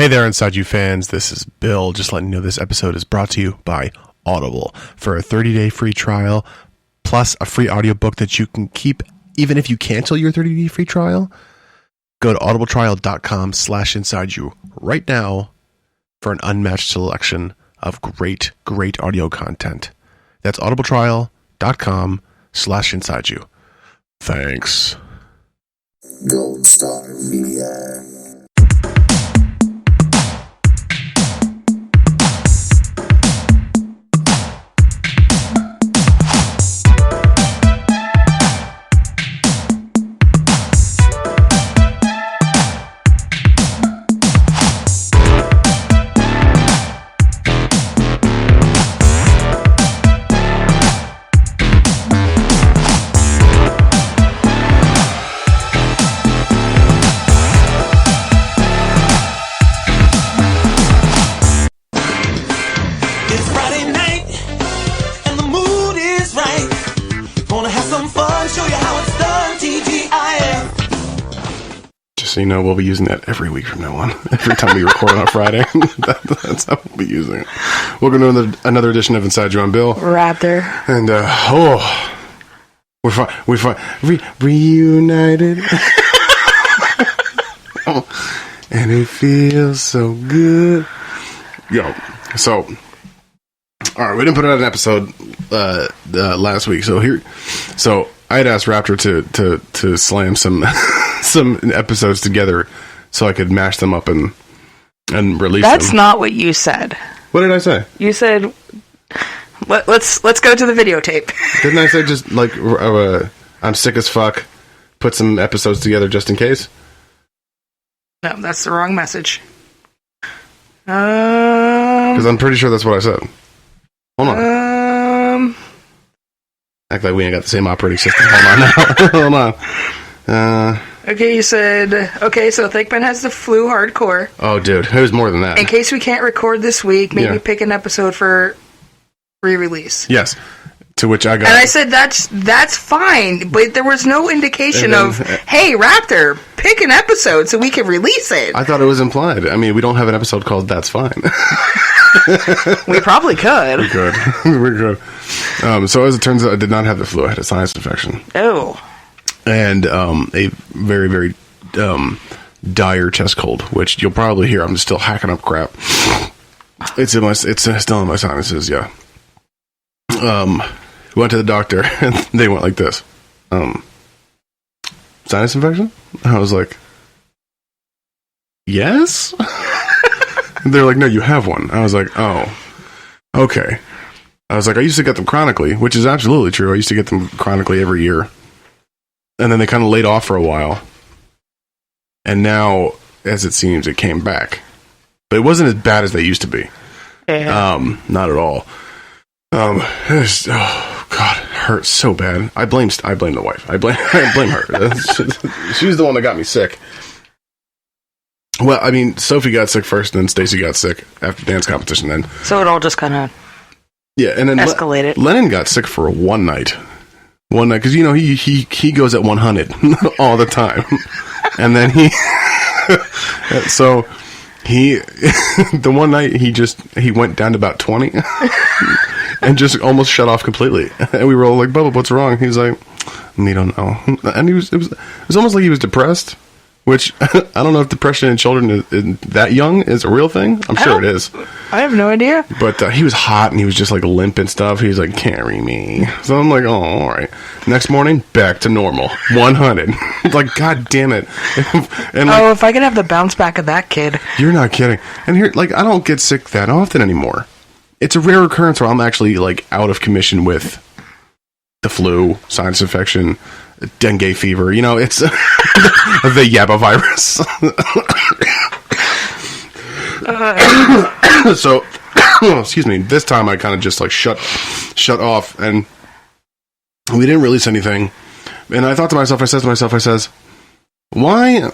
Hey there, Inside You fans. This is Bill. Just letting you know this episode is brought to you by Audible. For a 30-day free trial, plus a free audiobook that you can keep even if you cancel your 30-day free trial, go to audibletrial.com/insideyou right now for an unmatched selection of great audio content. That's audibletrial.com/insideyou. Thanks. Gold Star Media. So you know, we'll be using that every week from now on. Every time we record on a Friday, that's how we'll be using it. Welcome to another edition of Inside You. I'm Bill. Raptor. And, we're reunited. And it feels so good. Yo, so, alright, we didn't put out an episode, last week, so I had asked Raptor to slam some episodes together so I could mash them up and release them. That's not what you said. What did I say? You said, let's go to the videotape. Didn't I say just like, I'm sick as fuck, put some episodes together just in case? No, that's the wrong message. Because I'm pretty sure that's what I said. Hold on. Act like we ain't got the same operating system. Hold on now. Hold on. Okay, you said, so Thickman has the flu hardcore. Oh, dude, it was more than that. In case we can't record this week, maybe pick an episode for re-release. Yes. To which I got... And I said, that's fine, but there was no indication of, hey, Raptor, pick an episode so we can release it. I thought it was implied. I mean, we don't have an episode called That's Fine. We probably could. We could. So as it turns out, I did not have the flu. I had a sinus infection. Oh. And a very, very dire chest cold, which you'll probably hear. I'm still hacking up crap. It's still in my sinuses, yeah. Went to the doctor, and they went like this. Sinus infection? I was like, yes? They're like, no, you have one. I was like, oh, okay. I was like, I used to get them chronically, which is absolutely true. I used to get them chronically every year. And then they kind of laid off for a while. And now, as it seems, it came back. But it wasn't as bad as they used to be. Yeah. Not at all. Oh God, it hurts so bad. I blame the wife. I blame her. She's the one that got me sick. Well, I mean, Sophie got sick first, and then Stacy got sick after dance competition. Then, so it all just kind of and then escalated. Lennon got sick for one night, because you know he goes at 100 all the time, and then so he the one night he went down to about 20. And just almost shut off completely. And we were all like, Bubba, what's wrong? He's like, we don't know. And it was almost like he was depressed, which I don't know if depression in children that young is a real thing. I'm sure it is. I have no idea. But he was hot and he was just like limp and stuff. He was like, carry me. So I'm like, oh, all right. Next morning, back to normal. 100. Like, God damn it. And like, if I could have the bounce back of that kid. You're not kidding. And here, like, I don't get sick that often anymore. It's a rare occurrence where I'm actually, like, out of commission with the flu, sinus infection, dengue fever. You know, it's the Yabba virus. So, excuse me, this time I kind of just, like, shut off, and we didn't release anything. And I thought to myself, I says, why?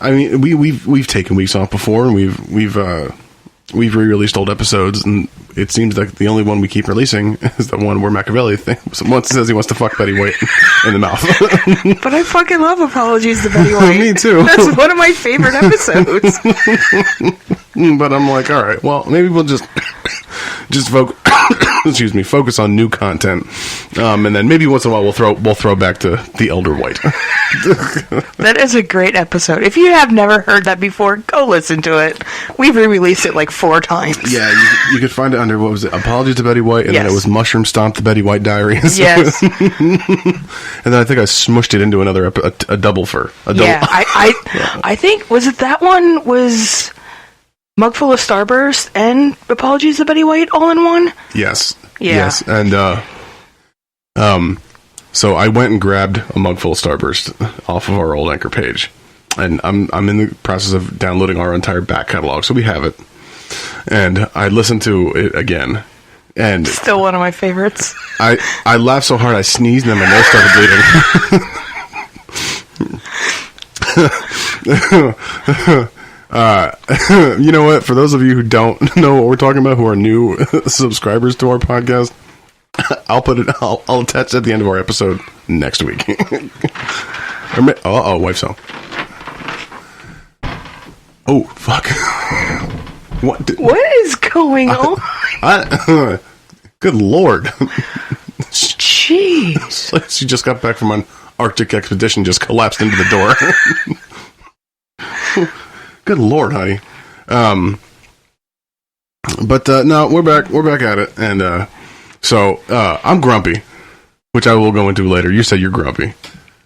I mean, we've taken weeks off before, and we've re-released old episodes, and it seems like the only one we keep releasing is the one where Machiavelli once says he wants to fuck Betty White in the mouth. But I fucking love Apologies to Betty White. Me too. That's one of my favorite episodes. But I'm like, all right, well, maybe we'll just focus on new content, and then maybe once in a while we'll throw back to the Elder White. That is a great episode. If you have never heard that before, go listen to it. We've re-released it like 4 times. Yeah, you could find it under, what was it, Apologies to Betty White, and Yes. then it was Mushroom Stomp the Betty White Diaries. Yes. And then I think I smushed it into another a double for a double. Yeah, I think, was it that one was Mugful of Starburst and Apologies to Betty White all in one? Yes. Yeah. Yes. And so I went and grabbed a mugful of Starburst off of our old Anchor page, and I'm in the process of downloading our entire back catalog, so we have it. And I listened to it again, and Still one of my favorites. I laughed so hard I sneezed, and then my nose started bleeding. You know what? For those of you who don't know what we're talking about, who are new subscribers to our podcast, I'll attach at the end of our episode next week. Wife so. Oh, fuck. What What is going on? Good lord. Jeez. She just got back from an Arctic expedition, just collapsed into the door. Good lord, honey. But no, we're back at it, and so I'm grumpy, which I will go into later. You said you're grumpy.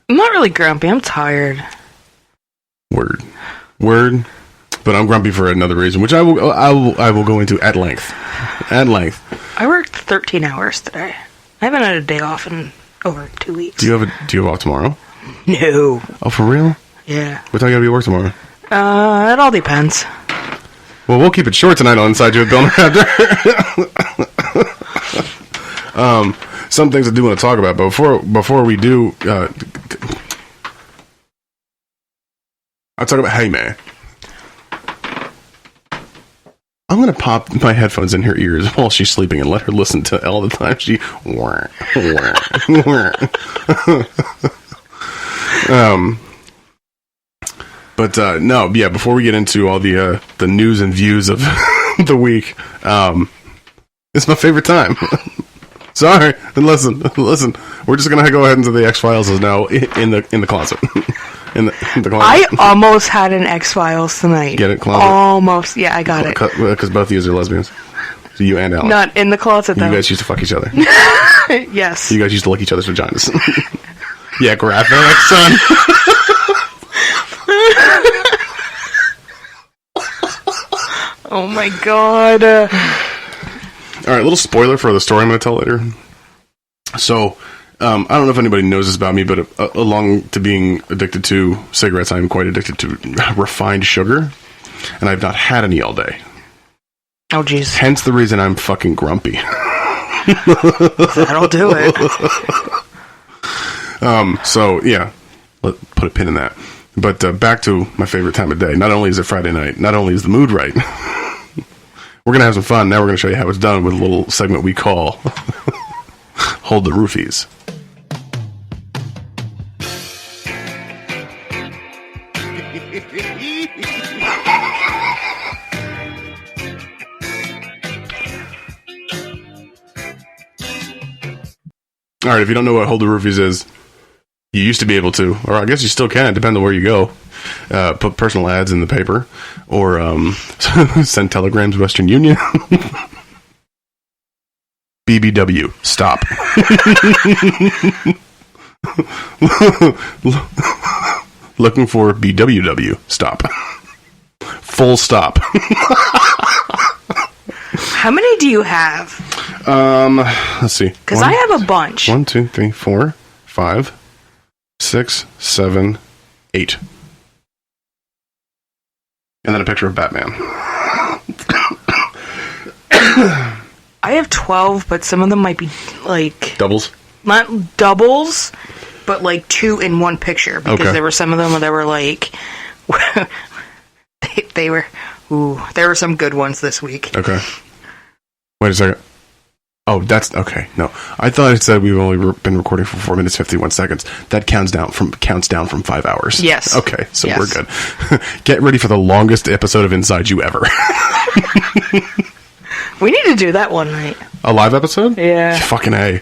I'm not really grumpy. I'm tired. Word. But I'm grumpy for another reason, which I will go into at length. I worked 13 hours today. I haven't had a day off in over 2 weeks. Do you have off tomorrow? No. Oh, for real? Yeah. What time you gotta be at work tomorrow? It all depends. Well, we'll keep it short tonight on Inside You with Bill and Raptor. Some things I do want to talk about, but before we do, I'll talk about, hey man, I'm going to pop my headphones in her ears while she's sleeping and let her listen to all the time she no, yeah, before we get into all the news and views of the week, it's my favorite time. Sorry, and listen, we're just gonna go ahead into the X-Files is now in the closet. in the closet. I almost had an X-Files tonight. Get it, closet? Almost. Yeah, I got it. Because both of you are lesbians. So you and Alex. Not in the closet, though. You guys used to fuck each other. Yes. You guys used to lick each other's vaginas. Yeah, graphic, son. Oh my god. All right, little spoiler for the story I'm going to tell later. So, I don't know if anybody knows this about me, but along to being addicted to cigarettes, I'm quite addicted to refined sugar, and I've not had any all day. Oh, jeez. Hence the reason I'm fucking grumpy. That'll do it. So, yeah, let's put a pin in that. But back to my favorite time of day. Not only is it Friday night, not only is the mood right, we're going to have some fun. Now we're going to show you how it's done with a little segment we call Hold The Roofies. All right, if you don't know what Hold The Roofies is, you used to be able to, or I guess you still can, depending on where you go. Put personal ads in the paper, or send telegrams to Western Union. BBW, stop. Looking for BWW, stop. Full stop. How many do you have? Let's see. Because I have a bunch. 1, 2, 3, 4, 5, 6, 7, 8. And then a picture of Batman. I have 12, but some of them might be like Doubles? not doubles, but like 2 in one picture. Because Okay. there were some of them that were like there were some good ones this week. Okay. Wait a second. Oh, that's okay. No, I thought it said we've only been recording for 4 minutes 51 seconds. That counts down from 5 hours. Yes. Okay, so Yes. we're good. Get ready for the longest episode of Inside You ever. We need to do that one night. A live episode? Yeah. Fucking A.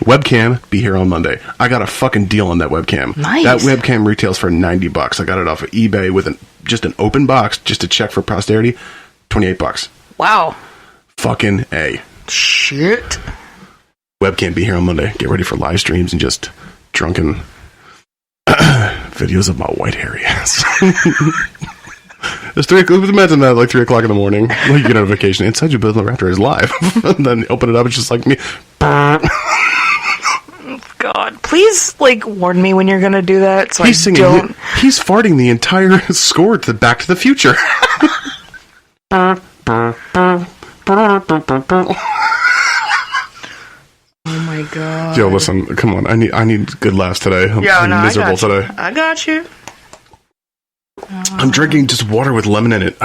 Webcam, be here on Monday. I got a fucking deal on that webcam. Nice. That webcam retails for $90. I got it off of eBay with just an open box, just to check for posterity. $28. Wow. Fucking A. Shit. Webcam, be here on Monday. Get ready for live streams and just drunken videos of my white hairy ass. It's imagine that like 3 o'clock in the morning. Like you get on vacation. Inside You Build the Raptor is live. And then open it up, it's just like me. God, please warn me when you're gonna do that. So He's singing. He's farting the entire score to Back to the Future. Oh my god. Yo, listen, come on. I need good laughs today. I'm miserable today. I got you. I'm drinking just water with lemon in it.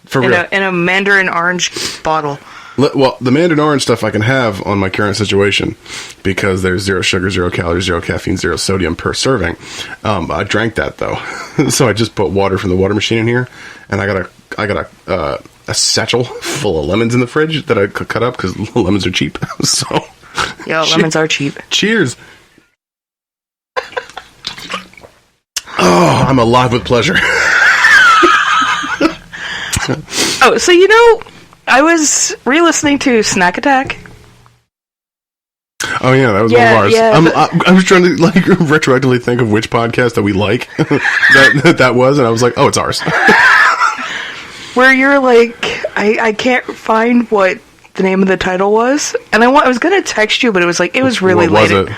For real. In a mandarin orange bottle. Well, the mandarin orange stuff I can have on my current situation because there's 0 sugar, 0 calories, 0 caffeine, 0 sodium per serving. I drank that though, so I just put water from the water machine in here, and I got a satchel full of lemons in the fridge that I could cut up because lemons are cheap. So, Lemons are cheap. Cheers. Oh, I'm alive with pleasure. Oh, so I was re-listening to Snack Attack. Oh yeah, that was one of ours. Yeah, I was trying to retroactively think of which podcast that we like that was, and I was like, oh, it's ours. Where you're like, I can't find what the name of the title was, and I was gonna text you, but it was really what late. Was it?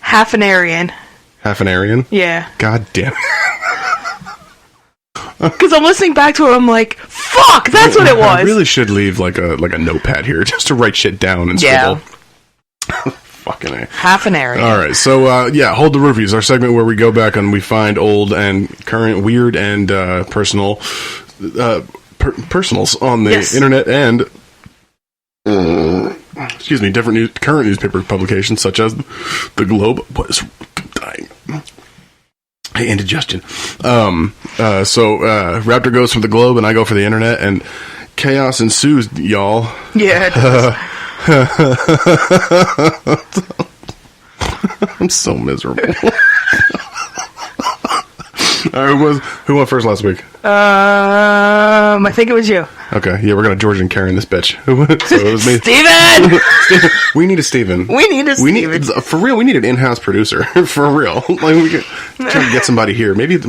Half an Aryan. Half an Aryan? Yeah. God damn it. Because I'm listening back to it, I'm like, fuck, that's what it was. I really should leave like a notepad here just to write shit down and scribble. Fucking A. Half an Aryan. All right, so Hold the Roofies, our segment where we go back and we find old and current, weird and personal personals on the internet and current newspaper publications such as The Globe. What is dying? Hey, indigestion. So Raptor goes for The Globe and I go for the internet, and chaos ensues, y'all. Yeah, it does. I'm so miserable. All right, who went first last week? I think it was you. Okay, yeah, we're gonna George and Karen this bitch. So it was me. Steven! We need a Steven. For real, we need an in-house producer. For real. Like we could try to get somebody here. Maybe to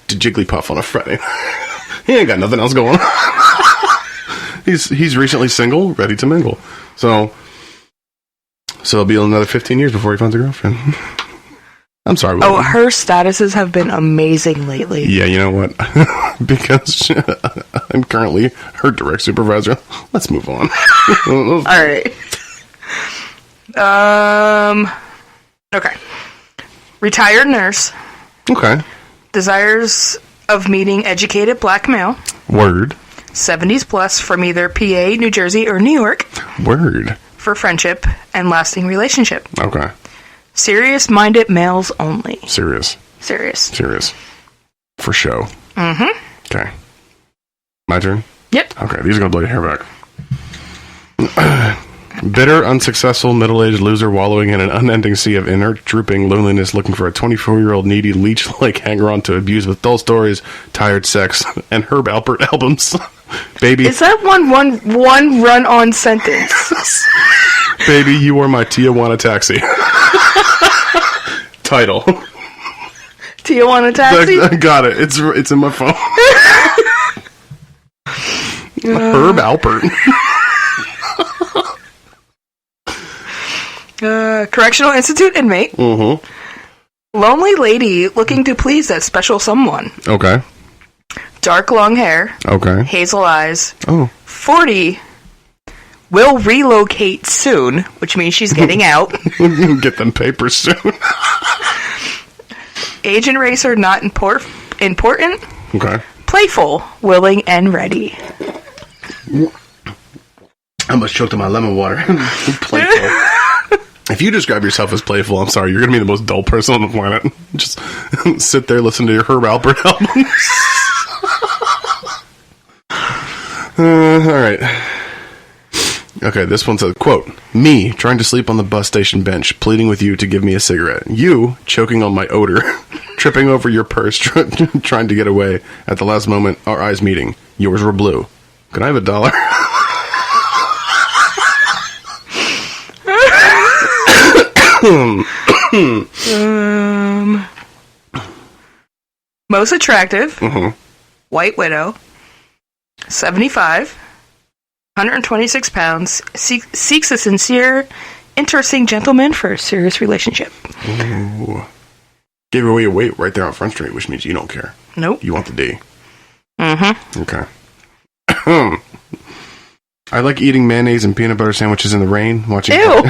Jigglypuff on a Friday. He ain't got nothing else going on. He's recently single, ready to mingle. So it'll be another 15 years before he finds a girlfriend. I'm sorry. Oh, her statuses have been amazing lately. Yeah, you know what? Because I'm currently her direct supervisor. Let's move on. All right. Okay. Retired nurse. Okay. Desires of meeting educated black male. Word. 70s plus from either PA, New Jersey, or New York. Word. For friendship and lasting relationship. Okay. Serious-minded males only. Serious. For show. Mm-hmm. Okay. My turn? Yep. Okay, these are going to blow your hair back. Bitter, unsuccessful, middle-aged loser wallowing in an unending sea of inert, drooping loneliness, looking for a 24-year-old needy leech-like hanger-on to abuse with dull stories, tired sex, and Herb Alpert albums. Baby. Is that one run-on sentence? Baby, you are my Tijuana Taxi. Title. Tijuana Taxi? I got it. It's in my phone. Herb Alpert. Correctional Institute inmate. Mm-hmm. Lonely lady looking to please that special someone. Okay. Dark long hair. Okay. Hazel eyes. Oh. 40. Will relocate soon, which means she's getting out. Get them papers soon. Age and race are not important. Okay. Playful, willing, and ready. I almost choked on my lemon water. Playful. If you describe yourself as playful, I'm sorry, you're going to be the most dull person on the planet. Just sit there, listen to your Herb Alpert albums. All right. Okay, this one says, quote, me, trying to sleep on the bus station bench, pleading with you to give me a cigarette. You, choking on my odor, tripping over your purse, trying to get away. At the last moment, our eyes meeting. Yours were blue. Can I have $1? Most attractive, white widow, 75, 126 pounds, seeks a sincere, interesting gentleman for a serious relationship. Ooh. Gave away your weight right there on Front Street, which means you don't care. Nope. You want the D. Mm-hmm. Okay. I like eating mayonnaise and peanut butter sandwiches in the rain, watching... Ew!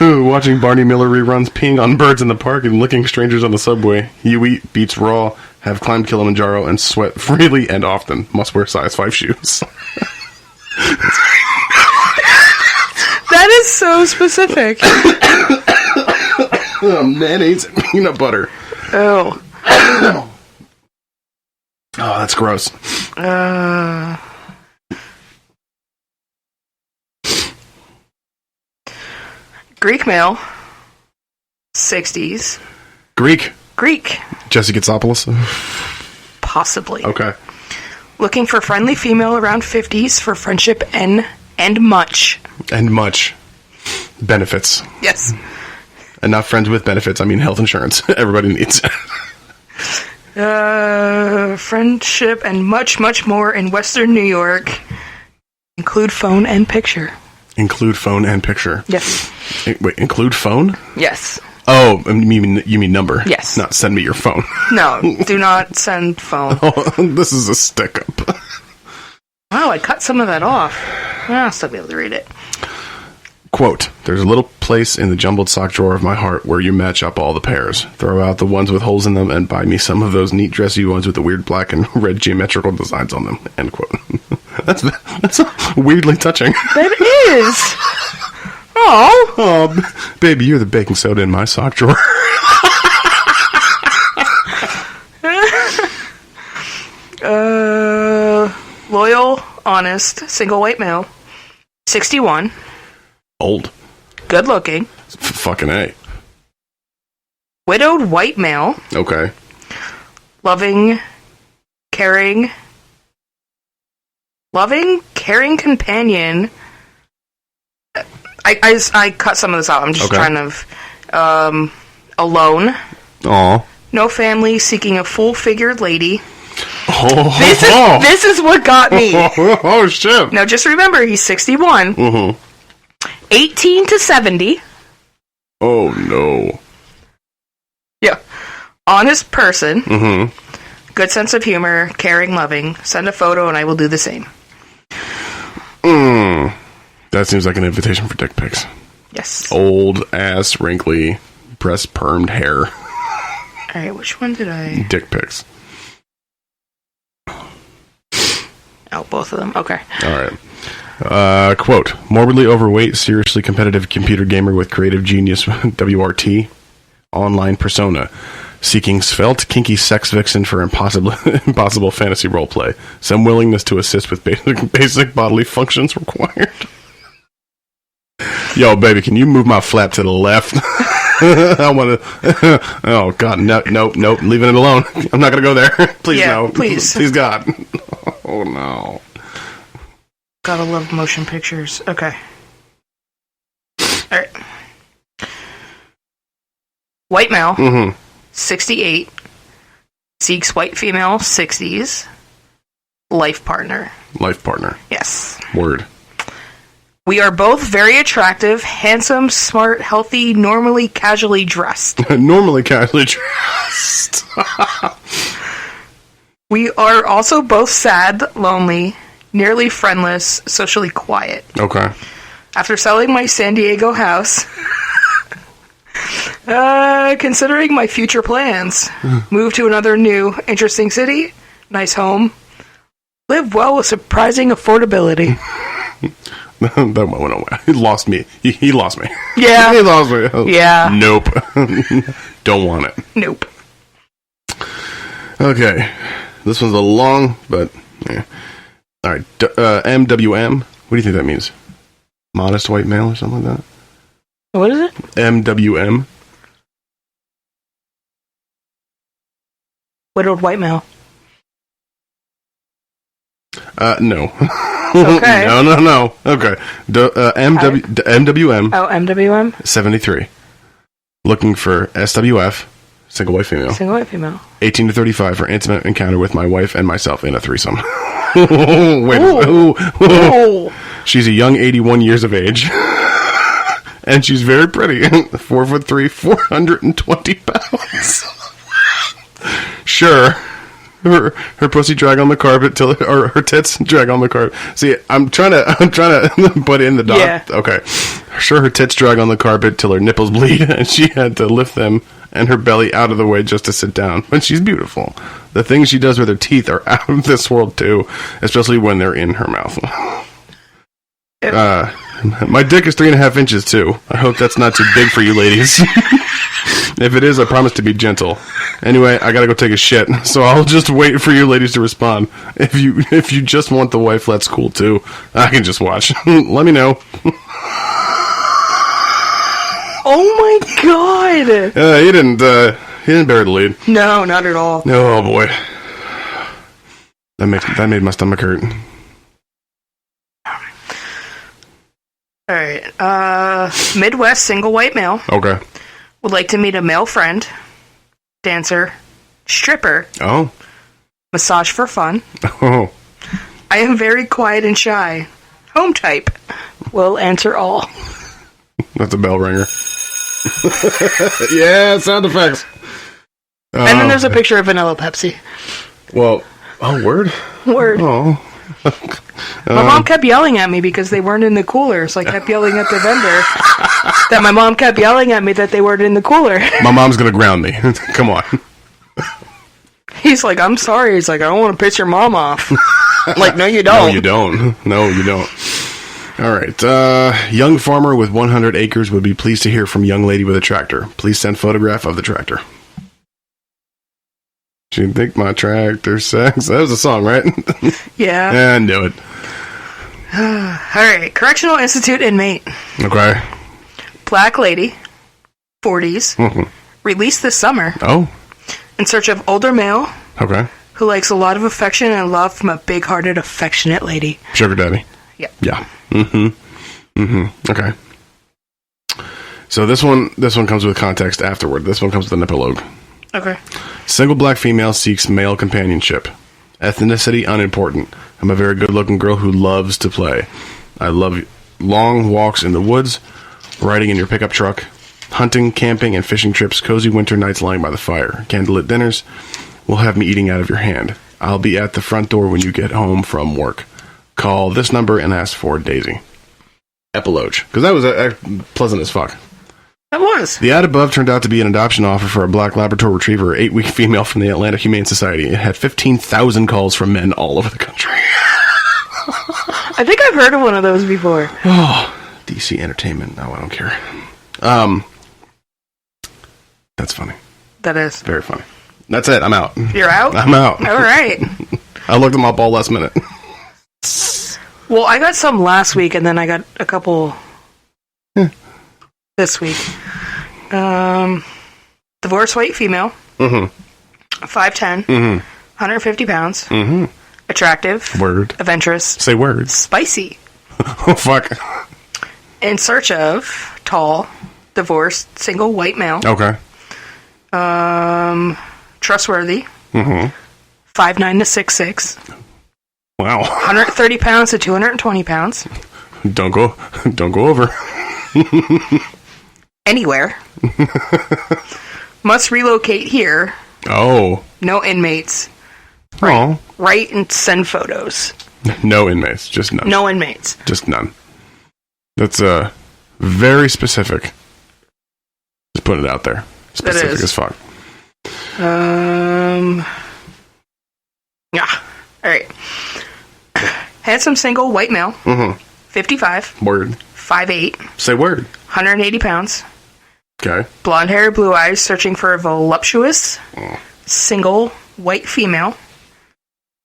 Watching Barney Miller reruns, peeing on birds in the park, and licking strangers on the subway. You eat beets raw, have climbed Kilimanjaro, and sweat freely and often. Must wear size 5 shoes. That is so specific. Mayonnaise and peanut butter. Oh. Oh, that's gross. Greek male, 60s. Greek. Jesse Katsopoulos? Possibly. Okay. Looking for friendly female around 50s for friendship and much. And much. Benefits. Yes. And not friends with benefits, I mean health insurance. Everybody needs it. Friendship and much, much more in Western New York. Include phone and picture. Include phone and picture. Yes. Wait, include phone? Yes. Oh, you mean number? Yes. Not send me your phone. No, do not send phone. Oh, this is a stick-up. Wow, I cut some of that off. I'll still be able to read it. Quote, there's a little place in the jumbled sock drawer of my heart where you match up all the pairs. Throw out the ones with holes in them and buy me some of those neat dressy ones with the weird black and red geometrical designs on them. End quote. That's weirdly touching. That is. Oh, baby, you're the baking soda in my sock drawer. Loyal, honest, single white male, 61. Old. Good looking. Fucking A. Widowed white male. Okay. Loving, caring companion. I cut some of this out. I'm just trying to... alone. Aw. No family, seeking a full-figured lady. Oh. This is what got me. Oh, shit. Now, just remember, he's 61. Mm-hmm. 18 to 70. Oh, no. Yeah. Honest person. Mm-hmm. Good sense of humor. Caring, loving. Send a photo and I will do the same. That seems like an invitation for dick pics. Yes. Old ass, wrinkly, breast permed hair. Alright, which one did I... Dick pics. Oh, both of them. Okay. Alright. Quote, morbidly overweight, seriously competitive computer gamer with creative genius WRT, online persona, seeking svelte, kinky sex vixen for impossible fantasy roleplay, some willingness to assist with basic bodily functions required. Yo, baby, can you move my flap to the left? I want to... Oh, God, no, leaving it alone. I'm not going to go there. Please, no. Please. Please, God. Oh, no. Gotta love motion pictures. Okay. Alright. White male, 68. Seeks white female, 60s. Life partner. Life partner. Yes. Word. We are both very attractive, handsome, smart, healthy, normally casually dressed. Normally casually dressed. We are also both sad, lonely, nearly friendless, socially quiet. Okay. After selling my San Diego house Considering my future plans, move to another new, interesting city, nice home, live well with surprising affordability. That went away. He lost me. He lost me. Yeah. He lost me. Yeah. Nope. Don't want it. Nope. Okay. This one's a long, but yeah. All right. MWM. What do you think that means? Modest white male or something like that? What is it? MWM. Widowed white male. No. Okay. No. Okay. MWM. Oh, MWM? 73. Looking for SWF, single white female. Single white female. 18 to 35 for intimate encounter with my wife and myself in a threesome. Wait. Oh. She's a young 81 years of age. And she's very pretty. 4'3", 420 pounds. Sure. Her pussy drag on the carpet till or her tits drag on the carpet. See, I'm trying to put in the dot. Yeah. Okay. Sure, her tits drag on the carpet till her nipples bleed, and she had to lift them and her belly out of the way just to sit down. But she's beautiful. The things she does with her teeth are out of this world too, especially when they're in her mouth. My dick is 3.5 inches too. I hope that's not too big for you ladies. If it is, I promise to be gentle. Anyway, I gotta go take a shit, so I'll just wait for you ladies to respond. If you just want the wife, that's cool too. I can just watch. Let me know. Oh my god! He didn't bury the lead. No, not at all. Oh boy, that made my stomach hurt. Alright, Midwest single white male. Okay. Would like to meet a male friend, dancer, stripper, Oh. massage for fun. Oh. I am very quiet and shy. Home type. Will answer all. That's a bell ringer. Yeah, sound effects. And then there's a picture of Vanilla Pepsi. Well, word? Word. Oh. My mom kept yelling at me because they weren't in the cooler, so I kept yelling at the vendor that my mom kept yelling at me that they weren't in the cooler. My mom's gonna ground me. Come on. He's like, I'm sorry. He's like, I don't want to piss your mom off. I'm like, no, you don't. No, you don't. No, you don't. All right. Young farmer with 100 acres would be pleased to hear from young lady with a tractor. Please send photograph of the tractor. She think my tractor sex. That was a song, right? Yeah. I knew it. Alright, Correctional Institute inmate. Okay. Black lady, 40s, Mm-hmm. released this summer, Oh. in search of older male Okay. who likes a lot of affection and love from a big-hearted, affectionate lady. Sugar daddy. Yep. Yeah. Mm-hmm. Mm-hmm. Okay. So this one comes with context afterward. This one comes with an epilogue. Okay. Single black female seeks male companionship. Ethnicity unimportant. I'm a very good-looking girl who loves to play. I love long walks in the woods, riding in your pickup truck, hunting, camping, and fishing trips, cozy winter nights lying by the fire, candlelit dinners will have me eating out of your hand. I'll be at the front door when you get home from work. Call this number and ask for Daisy. Epilogue. Because that was pleasant as fuck. That was. The ad above turned out to be an adoption offer for a black Labrador Retriever, 8-week female from the Atlanta Humane Society. It had 15,000 calls from men all over the country. I think I've heard of one of those before. Oh, DC Entertainment. No, I don't care. That's funny. That is. Very funny. That's it. I'm out. You're out? I'm out. All right. I looked them up all last minute. Well, I got some last week, and then I got a couple this week. Divorced white female. Mm-hmm. 5'10". Mm-hmm. 150 pounds. Mm-hmm. Attractive. Word. Adventurous. Say words. Spicy. Oh, fuck. In search of tall, divorced, single white male. Okay. Trustworthy. Mm-hmm. 5'9" to 6'6". Wow. 130 pounds to 220 pounds. Don't go over. Anywhere. Must relocate here. Oh. No inmates. Oh. Write and send photos. No inmates. Just none. No inmates. Just none. That's very specific. Just putting it out there. Specific as fuck. Yeah. All right. Handsome single white male. 55. Word. 5'8". Say word. 180 pounds. Okay. Blonde hair, blue eyes, searching for a voluptuous single white female.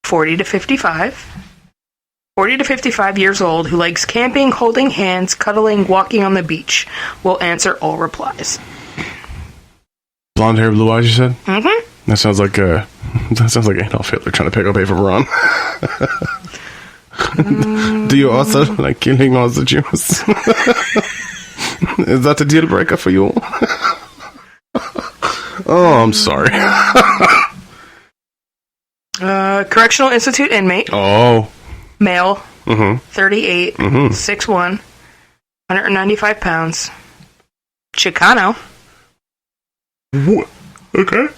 40 to 55. 40 to 55 years old who likes camping, holding hands, cuddling, walking on the beach. Will answer all replies. Blonde hair, blue eyes, you said? Mm-hmm. That sounds like Adolf Hitler trying to pick up from Ron. Do you also like killing all the Jews? Is that a deal breaker for you? Oh, I'm sorry. Correctional Institute inmate. Oh. Male. 38. 6'1". 195 pounds. Chicano. Okay.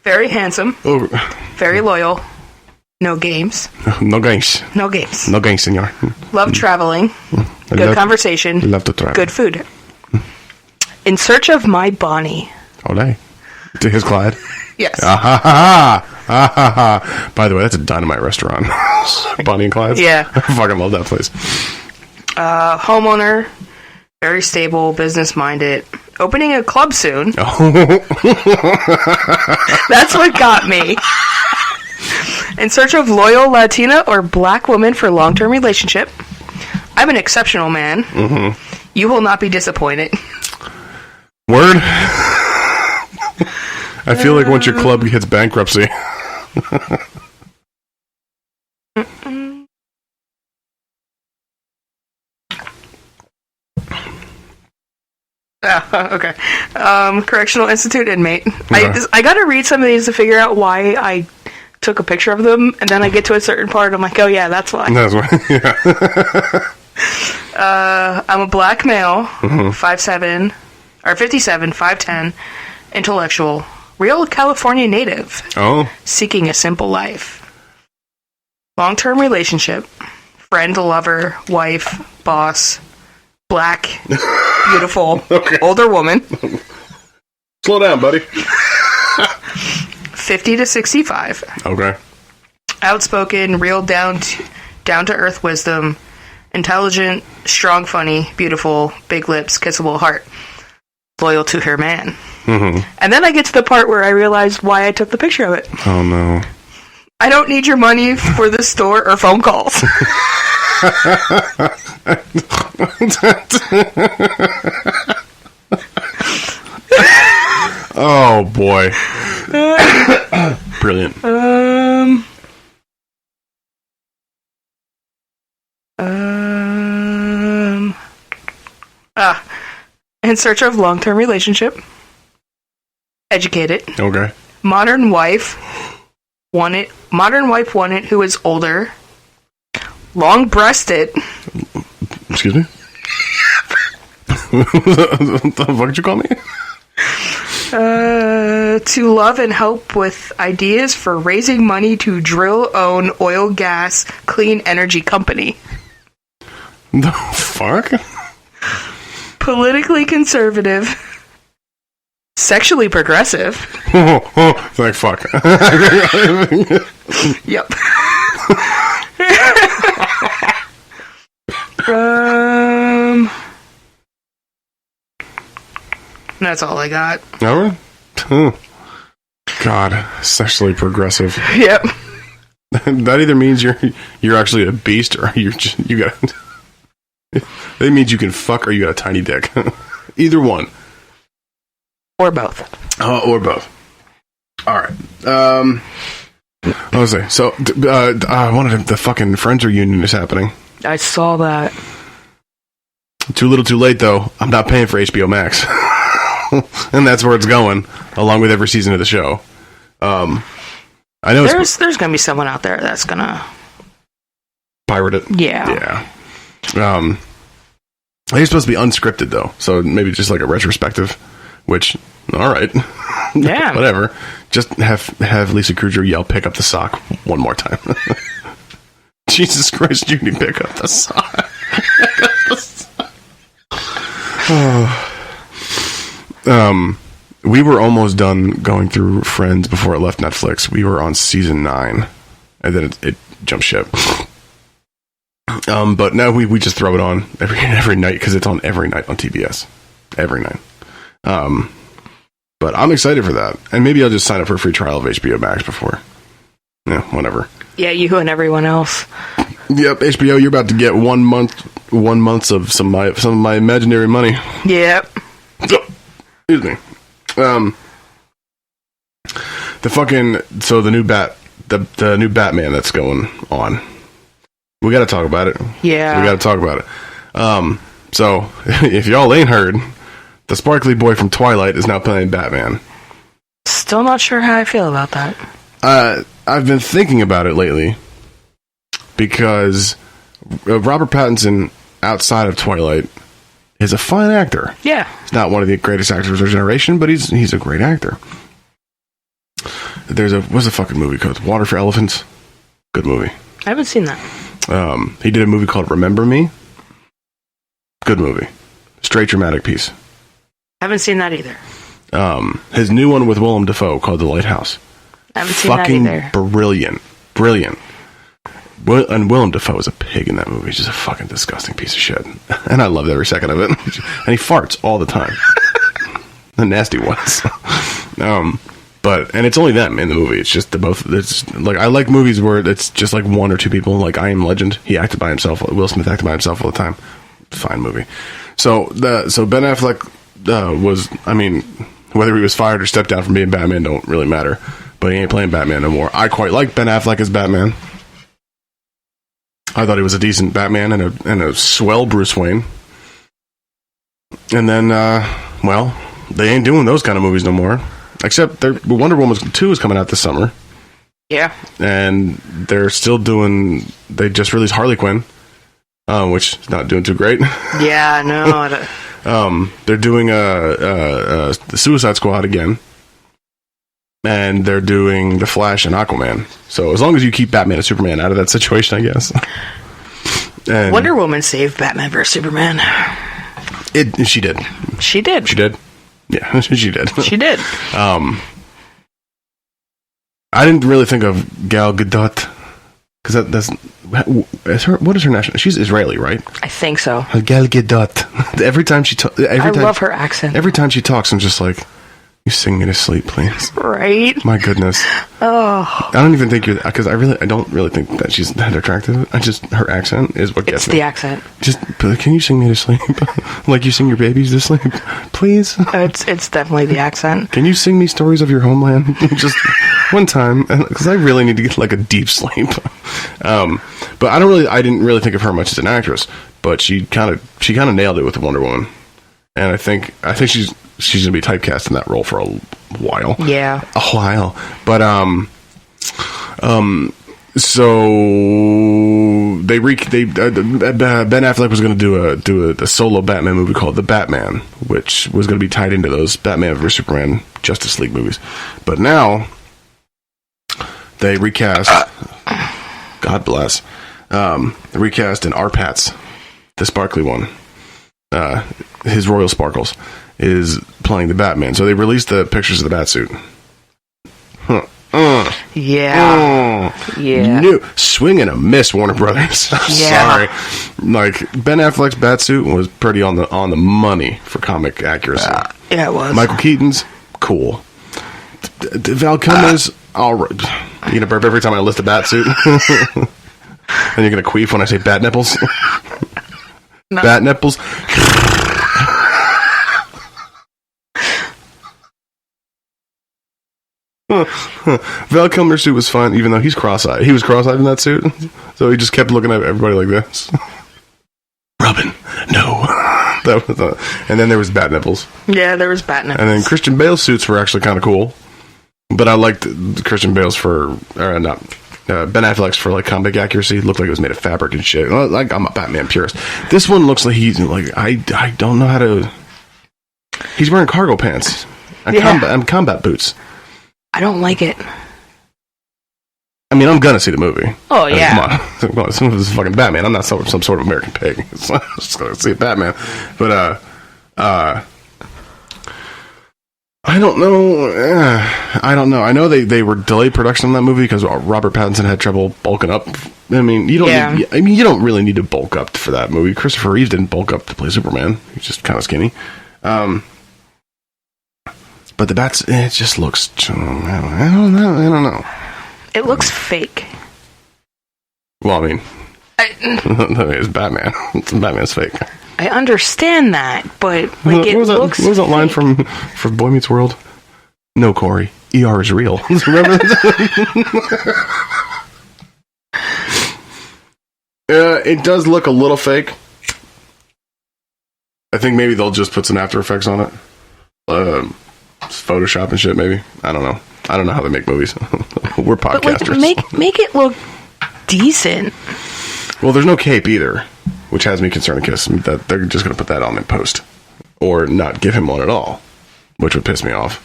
Very handsome. Oh. Very loyal. No games. No games. No games. No games, senor. Love traveling. Good conversation. Love to travel. Good food. In search of my Bonnie. Olé. To his Clyde. Yes. By the way, that's a dynamite restaurant. Bonnie and Clyde's. Yeah. I fucking love that place. Homeowner. Very stable. Business minded. Opening a club soon. Oh. That's what got me. In search of loyal Latina or black woman for long-term relationship. I'm an exceptional man. You will not be disappointed. Word. I feel like once your club hits bankruptcy. Okay. Correctional Institute inmate. Okay. I gotta read some of these to figure out why I took a picture of them, and then I get to a certain part, I'm like, oh yeah, that's why. That's why. Yeah. I'm a black male, 5'7", or 57, 5'10", intellectual, real California native, seeking a simple life. Long-term relationship, friend, lover, wife, boss, black, beautiful, older woman. Slow down, buddy. 50 to 65. Okay. Outspoken, real down-to-earth wisdom, intelligent, strong, funny, beautiful, big lips, kissable heart, loyal to her man. And then I get to the part where I realized why I took the picture of it. Oh, no. I don't need your money for the store or phone calls. Oh, boy. Brilliant. In search of long-term relationship. Educated. Okay. Modern wife wanted who is older. Long-breasted. Excuse me? What the fuck did you call me? To love and help with ideas for raising money to drill, own, oil, gas, clean energy company. The fuck? Politically conservative. Sexually progressive. It's like, fuck. Yep. That's all I got. No? God, sexually progressive. Yep. That either means you're actually a beast, or you got. That means you can fuck, or you got a tiny dick. Either one, or both. Or both. All right. What was I? So, the fucking Friends reunion is happening. I saw that. Too little, too late. Though I'm not paying for HBO Max, and that's where it's going, along with every season of the show. I know there's gonna be someone out there that's gonna pirate it. Yeah. It's supposed to be unscripted though, so maybe just like a retrospective. Which, all right, yeah, whatever. Just have Lisa Kudrow yell, "Pick up the sock" one more time. Jesus Christ, Judy, pick up the sock. We were almost done going through Friends before it left Netflix. We were on season 9, and then it jumped ship. But now we just throw it on every night because it's on every night on TBS. Every night. But I'm excited for that. And maybe I'll just sign up for a free trial of HBO Max before. Yeah, whatever. Yeah, you and everyone else. Yep, HBO, you're about to get 1 month of some of my imaginary money. Yep. Excuse me. The new Batman that's going on. We got to talk about it. Yeah. We got to talk about it. So if y'all ain't heard, the sparkly boy from Twilight is now playing Batman. Still not sure how I feel about that. I've been thinking about it lately because Robert Pattinson, outside of Twilight, is a fine actor. Yeah. He's not one of the greatest actors of our generation, but he's a great actor. What's the fucking movie called? Water for Elephants? Good movie. I haven't seen that. He did a movie called Remember Me. Good movie. Straight dramatic piece. Haven't seen that either. His new one with Willem Dafoe called The Lighthouse. I haven't seen that either. Brilliant. And Willem Dafoe is a pig in that movie. He's just a fucking disgusting piece of shit. And I loved every second of it. And he farts all the time. The nasty ones. And it's only them in the movie. It's just it's like, I like movies where it's just like one or two people, like I Am Legend. He acted by himself. Will Smith acted by himself all the time. Fine movie. So Ben Affleck whether he was fired or stepped down from being Batman don't really matter. But he ain't playing Batman no more. I quite like Ben Affleck as Batman. I thought he was a decent Batman and a swell Bruce Wayne. And then, they ain't doing those kind of movies no more. Except Wonder Woman 2 is coming out this summer. Yeah. And they're still they just released Harley Quinn, which is not doing too great. Yeah, no. They're doing the Suicide Squad again. And they're doing The Flash and Aquaman. So as long as you keep Batman and Superman out of that situation, I guess. And Wonder Woman saved Batman vs. Superman. She did. She did. She did? Yeah, she did. She did. I didn't really think of Gal Gadot. Because what is her national? She's Israeli, right? I think so. Gal Gadot. Every time she talks... I love her accent. Every time she talks, I'm just like... You sing me to sleep, please. Right? My goodness. Oh. I don't even think you're... Because I don't really think that she's that attractive. Her accent is what gets me. It's the accent. Just, can you sing me to sleep? Like you sing your babies to sleep? Please? It's definitely the accent. Can you sing me stories of your homeland? Just one time. Because I really need to get like a deep sleep. But I didn't really think of her much as an actress. But she kind of nailed it with Wonder Woman. And I think she's going to be typecast in that role for a while. Yeah. A while. But, so Ben Affleck was going to do a solo Batman movie called The Batman, which was going to be tied into those Batman vs. Superman Justice League movies. But now they recast, God bless, recast in Arpats, the sparkly one. His Royal Sparkles is playing the Batman. So they released the pictures of the Batsuit. Yeah. Swing and a miss, Warner Brothers. Sorry. Like, Ben Affleck's Batsuit was pretty on the money for comic accuracy. Yeah, it was. Michael Keaton's, cool. Val Kilmer's, all right. You gonna burp every time I list a Batsuit? And you're gonna queef when I say bat nipples? No. Bat nipples. Val Kilmer's suit was fun, even though he's cross-eyed. He was cross-eyed in that suit, so he just kept looking at everybody like this. Robin, no. And then there was bat nipples. Yeah, there was bat nipples. And then Christian Bale's suits were actually kind of cool, but I liked Christian Bale's Ben Affleck's for like comic accuracy. It looked like it was made of fabric and shit. Like, I'm a Batman purist. This one looks like he's like, I don't know how to. He's wearing cargo pants and combat boots. I don't like it. I mean, I'm gonna see the movie. Oh yeah, come on. This is fucking Batman. I'm not some sort of American pig. I'm just gonna see Batman. But I don't know. I don't know. I know they were delayed production on that movie because Robert Pattinson had trouble bulking up. I mean, you don't really need to bulk up for that movie. Christopher Reeve didn't bulk up to play Superman. He's just kind of skinny. But the bats, it just looks. I don't know. It looks fake. Well, I mean, it's Batman. Batman's fake. I understand that, but like it looks. What was that line from Boy Meets World? No, Corey. ER is real. Remember that? It does look a little fake. I think maybe they'll just put some After Effects on it. Photoshop and shit, maybe. I don't know. I don't know how they make movies. We're podcasters. But like, make it look decent. Well, there's no cape either, which has me concerned because that they're just going to put that on in post, or not give him one at all, which would piss me off.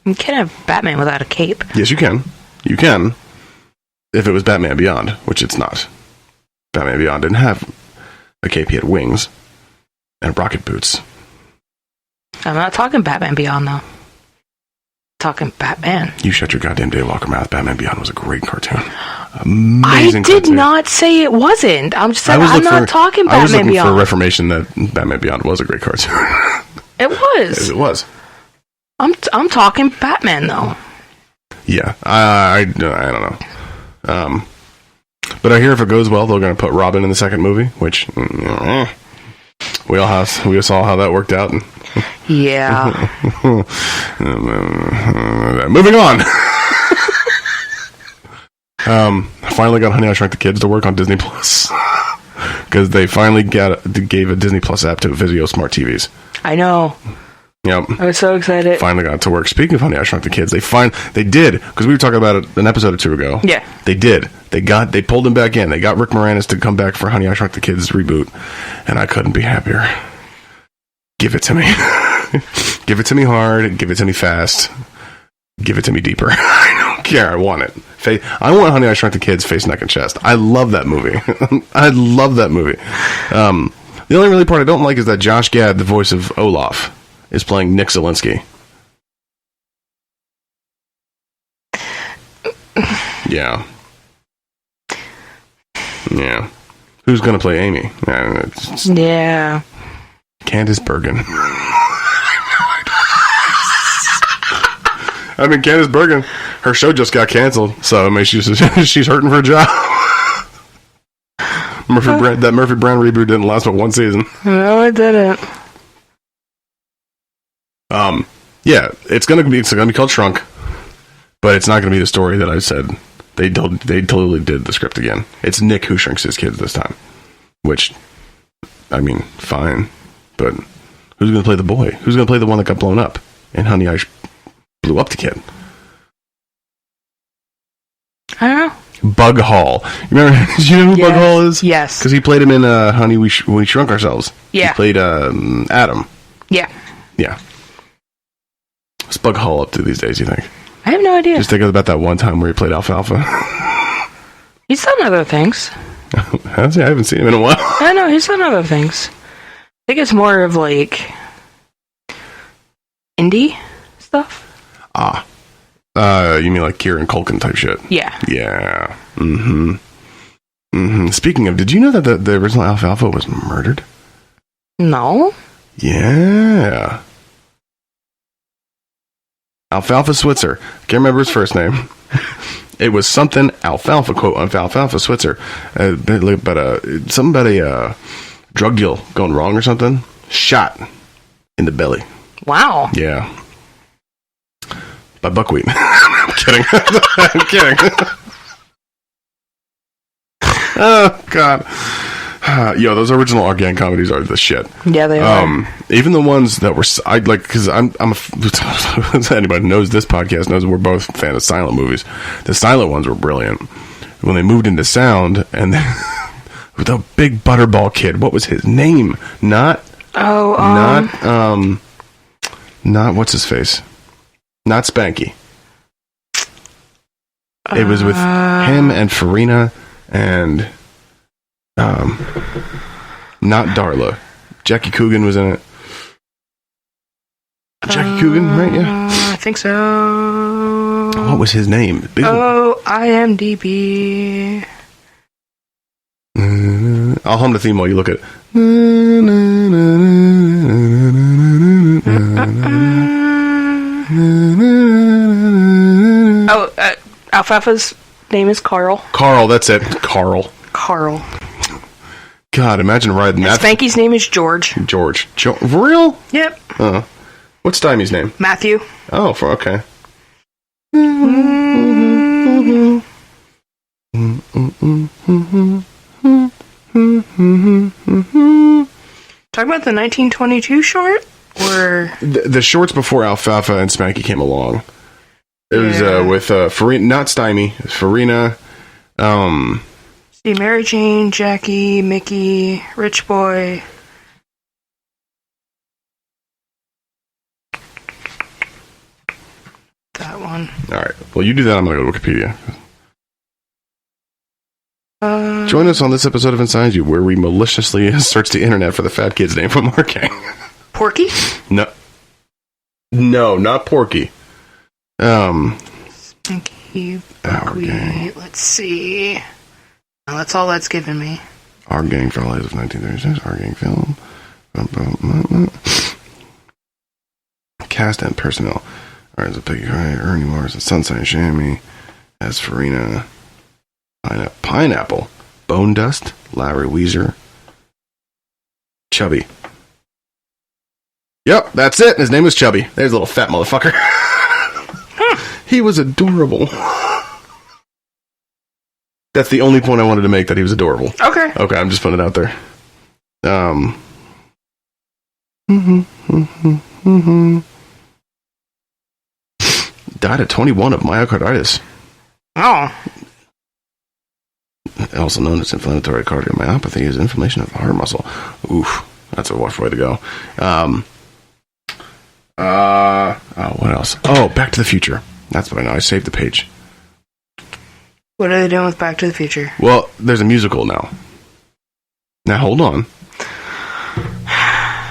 You can't have Batman without a cape. Yes, you can. You can. If it was Batman Beyond, which it's not. Batman Beyond didn't have a cape. He had wings and rocket boots. I'm not talking Batman Beyond, though. Talking Batman. You shut your goddamn Daywalker mouth. Batman Beyond was a great cartoon. Amazing I did cartoon. not say it wasn't. I'm just saying I'm not talking Batman Beyond. I was looking for reformation that Batman Beyond was a great cartoon. It was. It was. I'm talking Batman, though. Yeah. I don't know. But I hear if it goes well, they're going to put Robin in the second movie, which we saw how that worked out. Yeah. Moving on. I finally got Honey, I Shrunk the Kids to work on Disney Plus because they finally gave a Disney Plus app to Vizio smart TVs. I know. Yep. I was so excited. Finally got it to work. Speaking of Honey, I Shrunk the Kids, they did, because we were talking about it an episode or two ago. Yeah. They did. They pulled him back in. They got Rick Moranis to come back for Honey, I Shrunk the Kids reboot, and I couldn't be happier. Give it to me. Give it to me hard. Give it to me fast. Give it to me deeper. I don't care. I want it. I want Honey, I Shrunk the Kids face, neck, and chest. I love that movie. I love that movie. The only really part I don't like is that Josh Gad, the voice of Olaf, is playing Nick Zielinski. Yeah. Yeah. Who's going to play Amy? Yeah. Candice Bergen. I mean, Candice Bergen, her show just got canceled, so I mean, she's hurting for a job. That Murphy Brown reboot didn't last but one season. No, it didn't. Yeah, it's gonna be called Shrunk, but it's not gonna be the story that I said. They totally did the script again. It's Nick who shrinks his kids this time, which, I mean, fine, but who's gonna play the boy? Who's gonna play the one that got blown up? And Honey, I blew up the kid. I don't know. Bug Hall. You remember? Do you know who Bug Hall is? Yes. Because he played him in Honey, We Shrunk Ourselves. Yeah. He played Adam. Yeah. Yeah. What's Bug Hall up to these days, you think? I have no idea. Just think about that one time where he played Alfalfa. He's done other things. Has he? I haven't seen him in a while. I know, he's done other things. I think it's more of like indie stuff. You mean like Kieran Culkin type shit? Yeah. Yeah. Speaking of, did you know that the original Alfalfa was murdered? No. Yeah. Alfalfa Switzer. Can't remember his first name. It was something Alfalfa, quote, Alfalfa Switzer. But something about a drug deal going wrong or something. Shot in the belly. Wow. Yeah. By buckwheat. I'm kidding. I'm kidding. Oh, God. Yo, those original organic comedies are the shit. Yeah, they are. Even the ones that were, I'd like, because anybody knows this podcast knows we're both fans of silent movies. The silent ones were brilliant. When they moved into sound, and with the big butterball kid, what was his name? Not what's his face? Not Spanky. It was with him and Farina and not Darla. Jackie Coogan was in it. Jackie Coogan, right? Yeah. think so. What was his name? Oh, IMDb. I'll hum the theme while you look at it. Alfalfa's name is Carl. Carl, that's it. Carl. God, imagine riding that. Spanky's name is George. George. For real? Yep. What's Stymie's name? Matthew. Oh, okay. Talking about the 1922 short? Or the shorts before Alfalfa and Spanky came along. It was with Farina, not Stymie. It was Farina. See, Mary Jane, Jackie, Mickey, Rich Boy. That one. All right. Well, you do that. I'm going to go to Wikipedia. Join us on this episode of Inside You, where we maliciously search the internet for the fat kid's name from our gang. Porky? No, not Porky. Spanky, Buckwheat. gang. Let's see. Well, that's all that's given me. Our Gang for the Lives of 1936. Our Gang film. Cast and personnel. All right, so Peggy Cry, Ernie Morris, Sunshine Shammy, as Farina, Pineapple, Bone Dust, Larry Weezer, Chubby. Yep, that's it. His name was Chubby. There's a little fat motherfucker. He was adorable. That's the only point I wanted to make, that he was adorable. Okay. Okay, I'm just putting it out there. Died at 21 of myocarditis. Oh. Also known as inflammatory cardiomyopathy, is inflammation of the heart muscle. Oof, that's a rough way to go. What else? Oh, Back to the Future. That's what I know. I saved the page. What are they doing with Back to the Future? Well, there's a musical now. Now, hold on.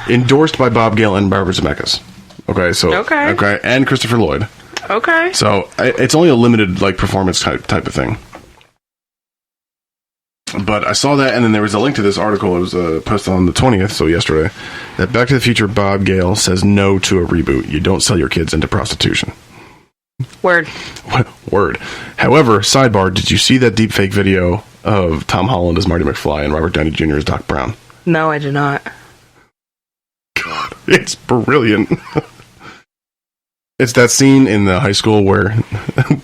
Endorsed by Bob Gale and Barbara Zemeckis. Okay, so... Okay, and Christopher Lloyd. Okay. So, it's only a limited, performance type of thing. But I saw that, and then there was a link to this article. It was posted on the 20th, so yesterday, that Back to the Future Bob Gale says no to a reboot. You don't sell your kids into prostitution. Word. However, sidebar, did you see that deepfake video of Tom Holland as Marty McFly and Robert Downey Jr. as Doc Brown? No, I did not. God, it's brilliant. It's that scene in the high school where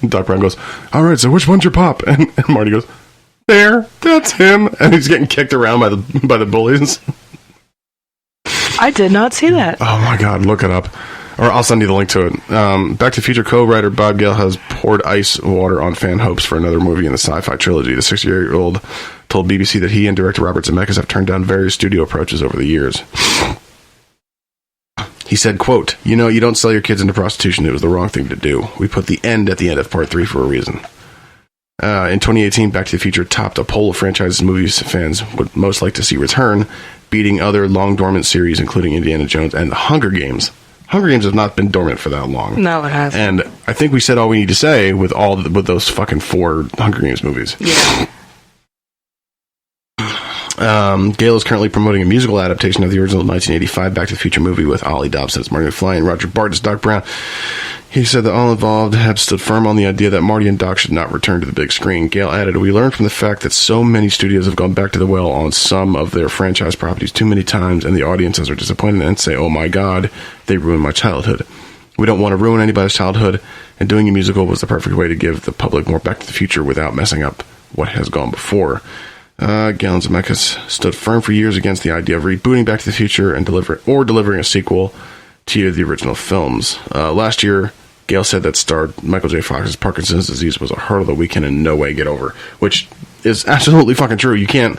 Doc Brown goes, all right, so which one's your pop? And Marty goes, there, that's him. And he's getting kicked around by the bullies. I did not see that. Oh my God, look it up. Or I'll send you the link to it. Back to the Future co-writer Bob Gale has poured ice water on fan hopes for another movie in the sci-fi trilogy. The 60-year-old told BBC that he and director Robert Zemeckis have turned down various studio approaches over the years. He said, quote, you don't sell your kids into prostitution. It was the wrong thing to do. We put the end at the end of part 3 for a reason. In 2018, Back to the Future topped a poll of franchises movies fans would most like to see return, beating other long-dormant series, including Indiana Jones and The Hunger Games. Hunger Games have not been dormant for that long. No, it hasn't. And I think we said all we need to say with those fucking 4 Hunger Games movies. Yeah. Gale is currently promoting a musical adaptation of the original 1985 Back to the Future movie with Ollie Dobson as Marty McFly and Roger Bart as Doc Brown. He said that all involved have stood firm on the idea that Marty and Doc should not return to the big screen. Gale added, we learned from the fact that so many studios have gone back to the well on some of their franchise properties too many times, and the audiences are disappointed and say, oh my God, they ruined my childhood. We don't want to ruin anybody's childhood, and doing a musical was the perfect way to give the public more Back to the Future without messing up what has gone before. Gale and Zemeckis stood firm for years against the idea of rebooting Back to the Future and delivering a sequel to the original films. Last year, Gale said that star Michael J. Fox's Parkinson's disease was a hurdle that we can in no way get over, which is absolutely fucking true. You can't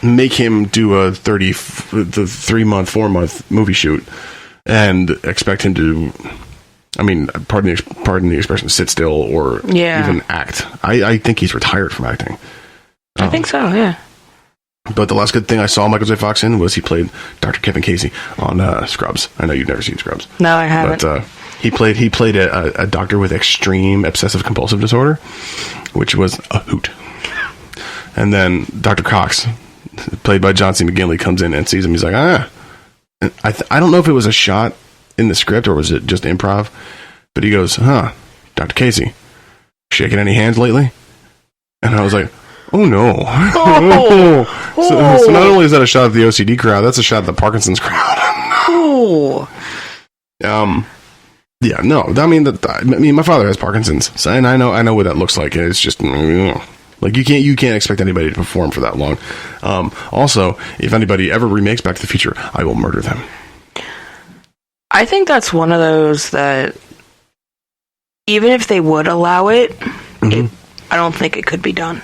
make him do a 3-month, 4-month movie shoot and expect him to, pardon the expression, sit still or even act. I think he's retired from acting. I think so, yeah. But the last good thing I saw Michael J. Fox in was he played Dr. Kevin Casey on Scrubs. I know you've never seen Scrubs. No, I haven't. But He played a doctor with extreme obsessive compulsive disorder, which was a hoot. And then Dr. Cox, played by John C. McGinley, comes in and sees him. He's like, And I don't know if it was a shot in the script or was it just improv, but he goes, Dr. Casey, shaking any hands lately? And I was like, oh no. So not only is that a shot of the OCD crowd, that's a shot of the Parkinson's crowd. Oh. Yeah, no. I mean, my father has Parkinson's, so, and I know what that looks like. It's just like you can't expect anybody to perform for that long. Also, if anybody ever remakes Back to the Future, I will murder them. I think that's one of those that even if they would allow it, I don't think it could be done.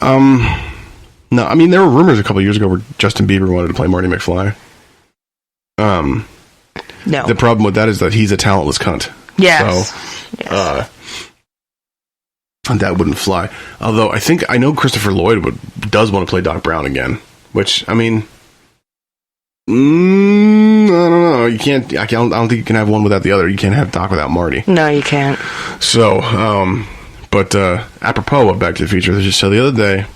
No, I mean there were rumors a couple of years ago where Justin Bieber wanted to play Marty McFly. No. The problem with that is that he's a talentless cunt. Yes. So, that wouldn't fly. Although I know Christopher Lloyd does want to play Doc Brown again, which I mean, I don't know. You can't. I don't think you can have one without the other. You can't have Doc without Marty. No, you can't. So, but apropos of Back to the Future, so the other day,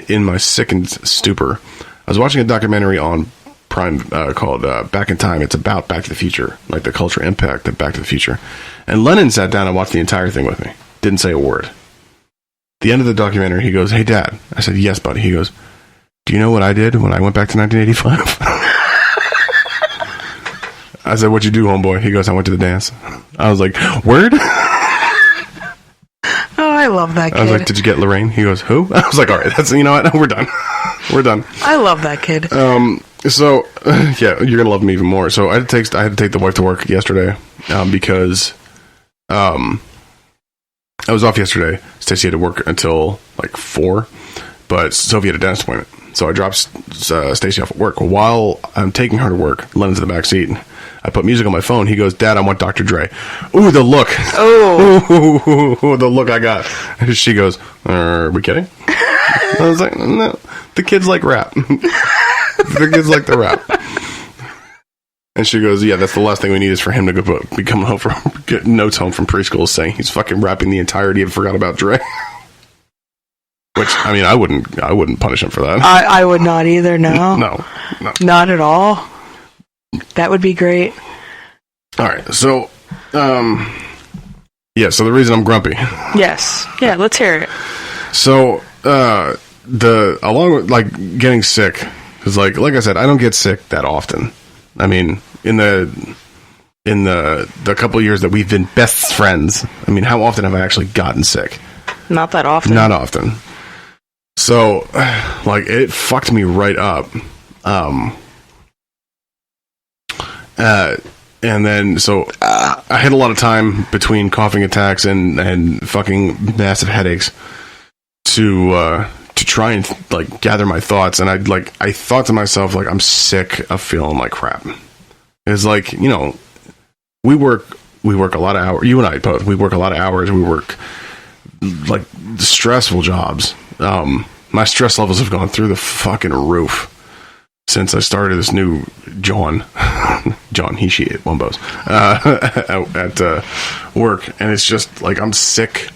in my sickened stupor, I was watching a documentary on Prime called Back in Time. It's about Back to the Future, like the cultural impact of Back to the Future. And Lennon sat down and watched the entire thing with me. Didn't say a word. At the end of the documentary, he goes, "Hey, Dad." I said, "Yes, buddy." He goes, "Do you know what I did when I went back to 1985? I said, "What'd you do, homeboy?" He goes, "I went to the dance." I was like, "Word?" Oh, I love that kid. I was like, "Did you get Lorraine?" He goes, "Who?" I was like, "All right, that's, you know what? We're done. We're done." I love that kid. So yeah, you're gonna love me even more. So I had to take the wife to work yesterday because I was off yesterday. Stacey had to work until like 4, but Sophie had a dentist appointment. So I dropped Stacey off at work. While I'm taking her to work, Lennon's in the back seat. I put music on my phone. He goes, "Dad, I want Dr. Dre." Ooh, the look. Oh. Ooh, the look I got. She goes, "Are we kidding?" I was like, "No, the kids like rap." The kids like the rap. And she goes, "Yeah, that's the last thing we need is for him to be coming home get notes home from preschool saying he's fucking rapping the entirety of Forgot About Dre." Which, I mean, I wouldn't punish him for that. I would not either, no. No. Not at all. That would be great. All right, so, yeah, so the reason I'm grumpy. Yes. Yeah, let's hear it. So, along with, like, getting sick, because, like I said, I don't get sick that often. I mean, in the couple of years that we've been best friends, I mean, how often have I actually gotten sick? Not that often. Not often. So, like, it fucked me right up. And then, so, I had a lot of time between coughing attacks and fucking massive headaches to try and, like, gather my thoughts. And I thought to myself, like, I'm sick of feeling like crap. It's like, you know, we work a lot of hours. You and I both, we work a lot of hours. We work, like, stressful jobs. My stress levels have gone through the fucking roof since I started this new John, he, she, it, Wombos, at work. And it's just, like, I'm sick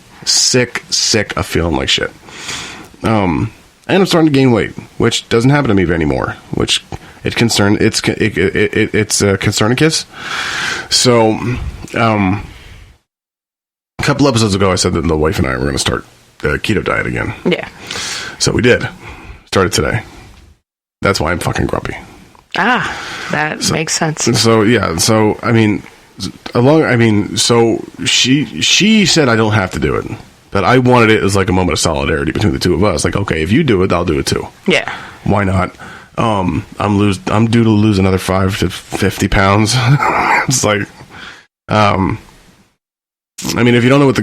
of feeling like shit. And I'm starting to gain weight, which doesn't happen to me anymore, which it's a concerning kiss. So, a couple episodes ago, I said that the wife and I were going to start the keto diet again. Yeah. So we did. Started today. That's why I'm fucking grumpy. That makes sense. So, yeah. So, I mean, so she said I don't have to do it. But I wanted it as like a moment of solidarity between the two of us. Like, okay, if you do it, I'll do it too. Yeah. Why not? I'm due to lose another 5 to 50 pounds. It's like, I mean, if you don't know what the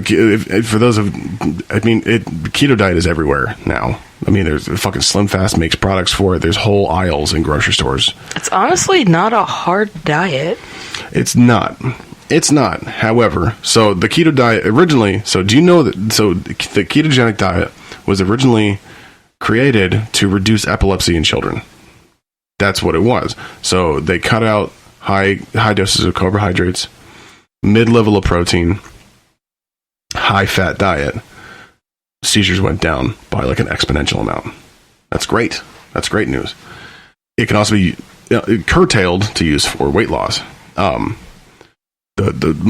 keto diet is everywhere now. I mean, there's fucking Slim Fast makes products for it. There's whole aisles in grocery stores. It's honestly not a hard diet. It's not. However, so the keto diet originally, so do you know that, so the ketogenic diet was originally created to reduce epilepsy in children. That's what it was. So they cut out high doses of carbohydrates mid-level of protein, high-fat diet, seizures went down by like an exponential amount. That's great. That's great news. It can also be curtailed to use for weight loss. My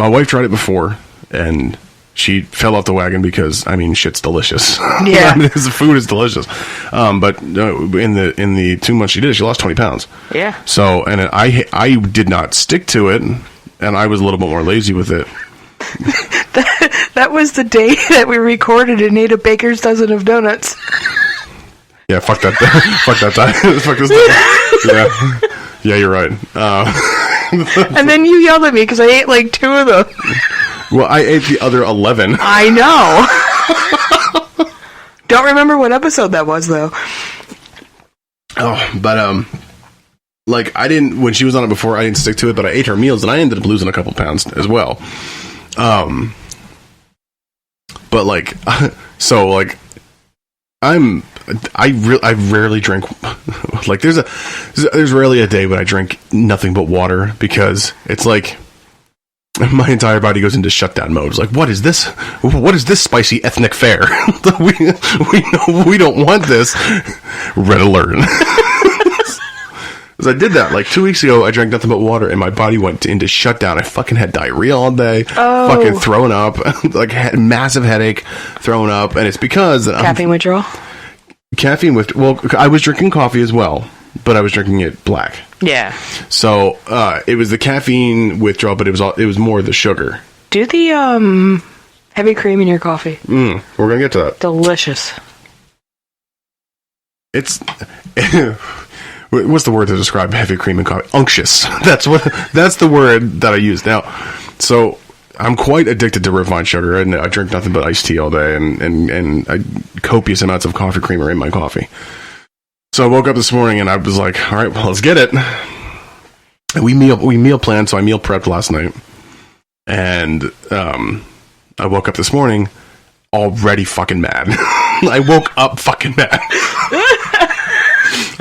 wife tried it before, and she fell off the wagon because, I mean, shit's delicious. Yeah. The food is delicious. But in the 2 months she did it, she lost 20 pounds. Yeah. So, and I did not stick to it, and I was a little bit more lazy with it. That was the day that we recorded and ate a baker's dozen of donuts. Yeah, fuck that. Fuck that diet. Fuck this diet. Yeah, you're right. And then you yelled at me because I ate like 2 of them. Well, I ate the other 11. I know. Don't remember what episode that was, though. Oh, but, like, I didn't, when she was on it before, I didn't stick to it, but I ate her meals, and I ended up losing a couple pounds as well. But, like, so, like, I rarely drink, like, there's rarely a day when I drink nothing but water, because it's like, my entire body goes into shutdown mode. It's like, what is this? What is this spicy ethnic fare? we don't want this. Red alert. Because I did that like 2 weeks ago. I drank nothing but water, and my body went into shutdown. I fucking had diarrhea all day. Oh. Fucking throwing up, like had massive headache, throwing up, and it's because Caffeine withdrawal. Well, I was drinking coffee as well, but I was drinking it black. Yeah. So it was the caffeine withdrawal, but it was more the sugar. Do the heavy cream in your coffee. We're gonna get to that. Delicious. It's what's the word to describe heavy cream in coffee? Unctuous. That's the word that I use now. So I'm quite addicted to refined sugar, and I drink nothing but iced tea all day, and copious amounts of coffee creamer in my coffee. So I woke up this morning and I was like, all right, well, let's get it. And we meal planned, so I meal prepped last night. And I woke up this morning already fucking mad. I woke up fucking mad.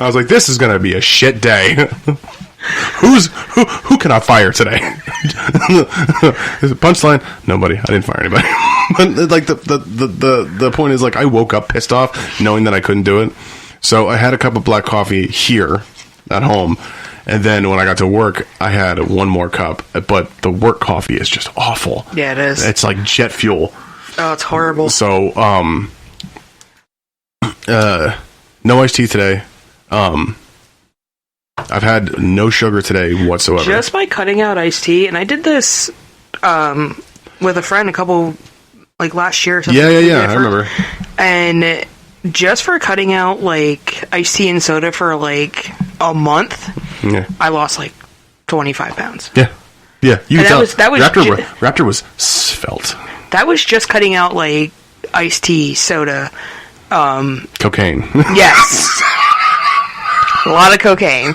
I was like, this is going to be a shit day. Who can I fire today? Is it punchline? Nobody. I didn't fire anybody. But like the point is, like, I woke up pissed off knowing that I couldn't do it. So I had a cup of black coffee here at home, and then when I got to work, I had one more cup. But the work coffee is just awful. Yeah, it is. It's like jet fuel. Oh, it's horrible. So, no iced tea today. I've had no sugar today whatsoever. Just by cutting out iced tea, and I did this with a friend a couple, like last year or something. Yeah, I remember. And just for cutting out like iced tea and soda for like a month, I lost like 25 pounds. Yeah. You could tell. Raptor was svelte. That was just cutting out like iced tea, soda, cocaine. Yes. A lot of cocaine.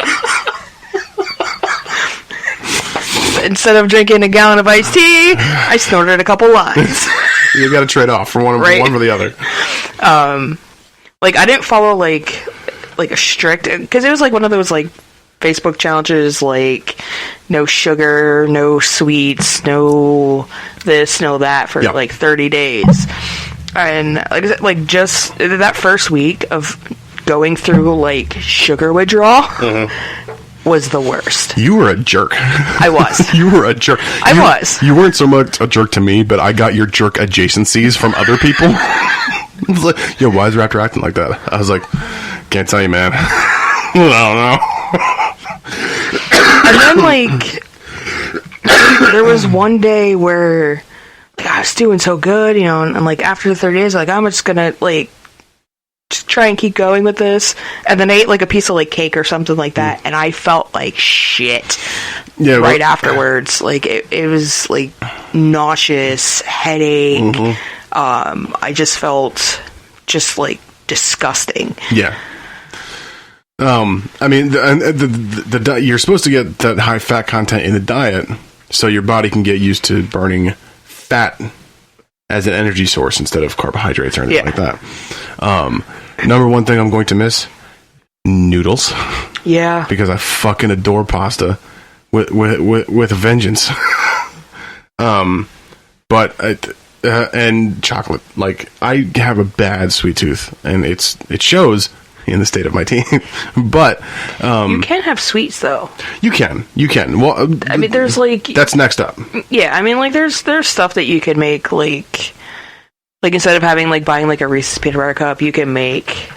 Instead of drinking a gallon of iced tea, I snorted a couple lines. You got to trade off from one for the other. Like, I didn't follow like a strict, because it was like one of those like Facebook challenges, like no sugar, no sweets, no this, no that for like 30 days. And like I said, like just that first week of going through like sugar withdrawal was the worst. You were a jerk. I was. You were a jerk. I was. You weren't so much a jerk to me, but I got your jerk adjacencies from other people. It's like, yo, why is Raptor acting like that? I was like, can't tell you, man. I don't know. And then, like, there was one day where like, I was doing so good, you know, and like after the 30 days, like, I'm just gonna like just try and keep going with this. And then I ate like a piece of like cake or something like that, and I felt like shit right afterwards. Like it was like nauseous, headache. I just felt just like disgusting. Yeah. I mean, the you're supposed to get that high fat content in the diet, so your body can get used to burning fat as an energy source instead of carbohydrates or anything like that. Number one thing I'm going to miss: noodles. Yeah, because I fucking adore pasta with a vengeance. But and chocolate. Like, I have a bad sweet tooth, and it shows in the state of my teeth. But you can't have sweets though. You can. Well, I mean, there's like that's next up. Yeah, I mean, like there's stuff that you can make like instead of having like buying like a Reese's peanut butter cup, you can make.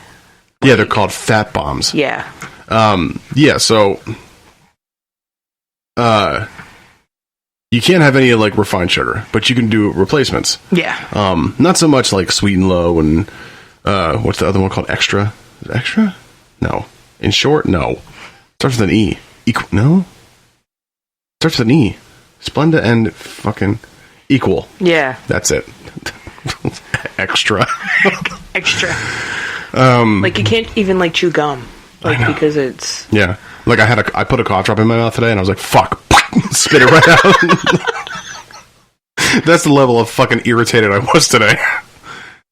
Yeah, they're called fat bombs. Yeah. Yeah. So. You can't have any like refined sugar, but you can do replacements. Yeah. Not so much like Sweet and Low and what's the other one called? Extra? Is it Extra? No. In short, no. Starts with an E. No. Starts with an E. Splenda and fucking Equal. Yeah. That's it. Extra. Extra. Like you can't even like chew gum, like because it's Like I put a cough drop in my mouth today, and I was like, "Fuck." Spit it right out. That's the level of fucking irritated I was today.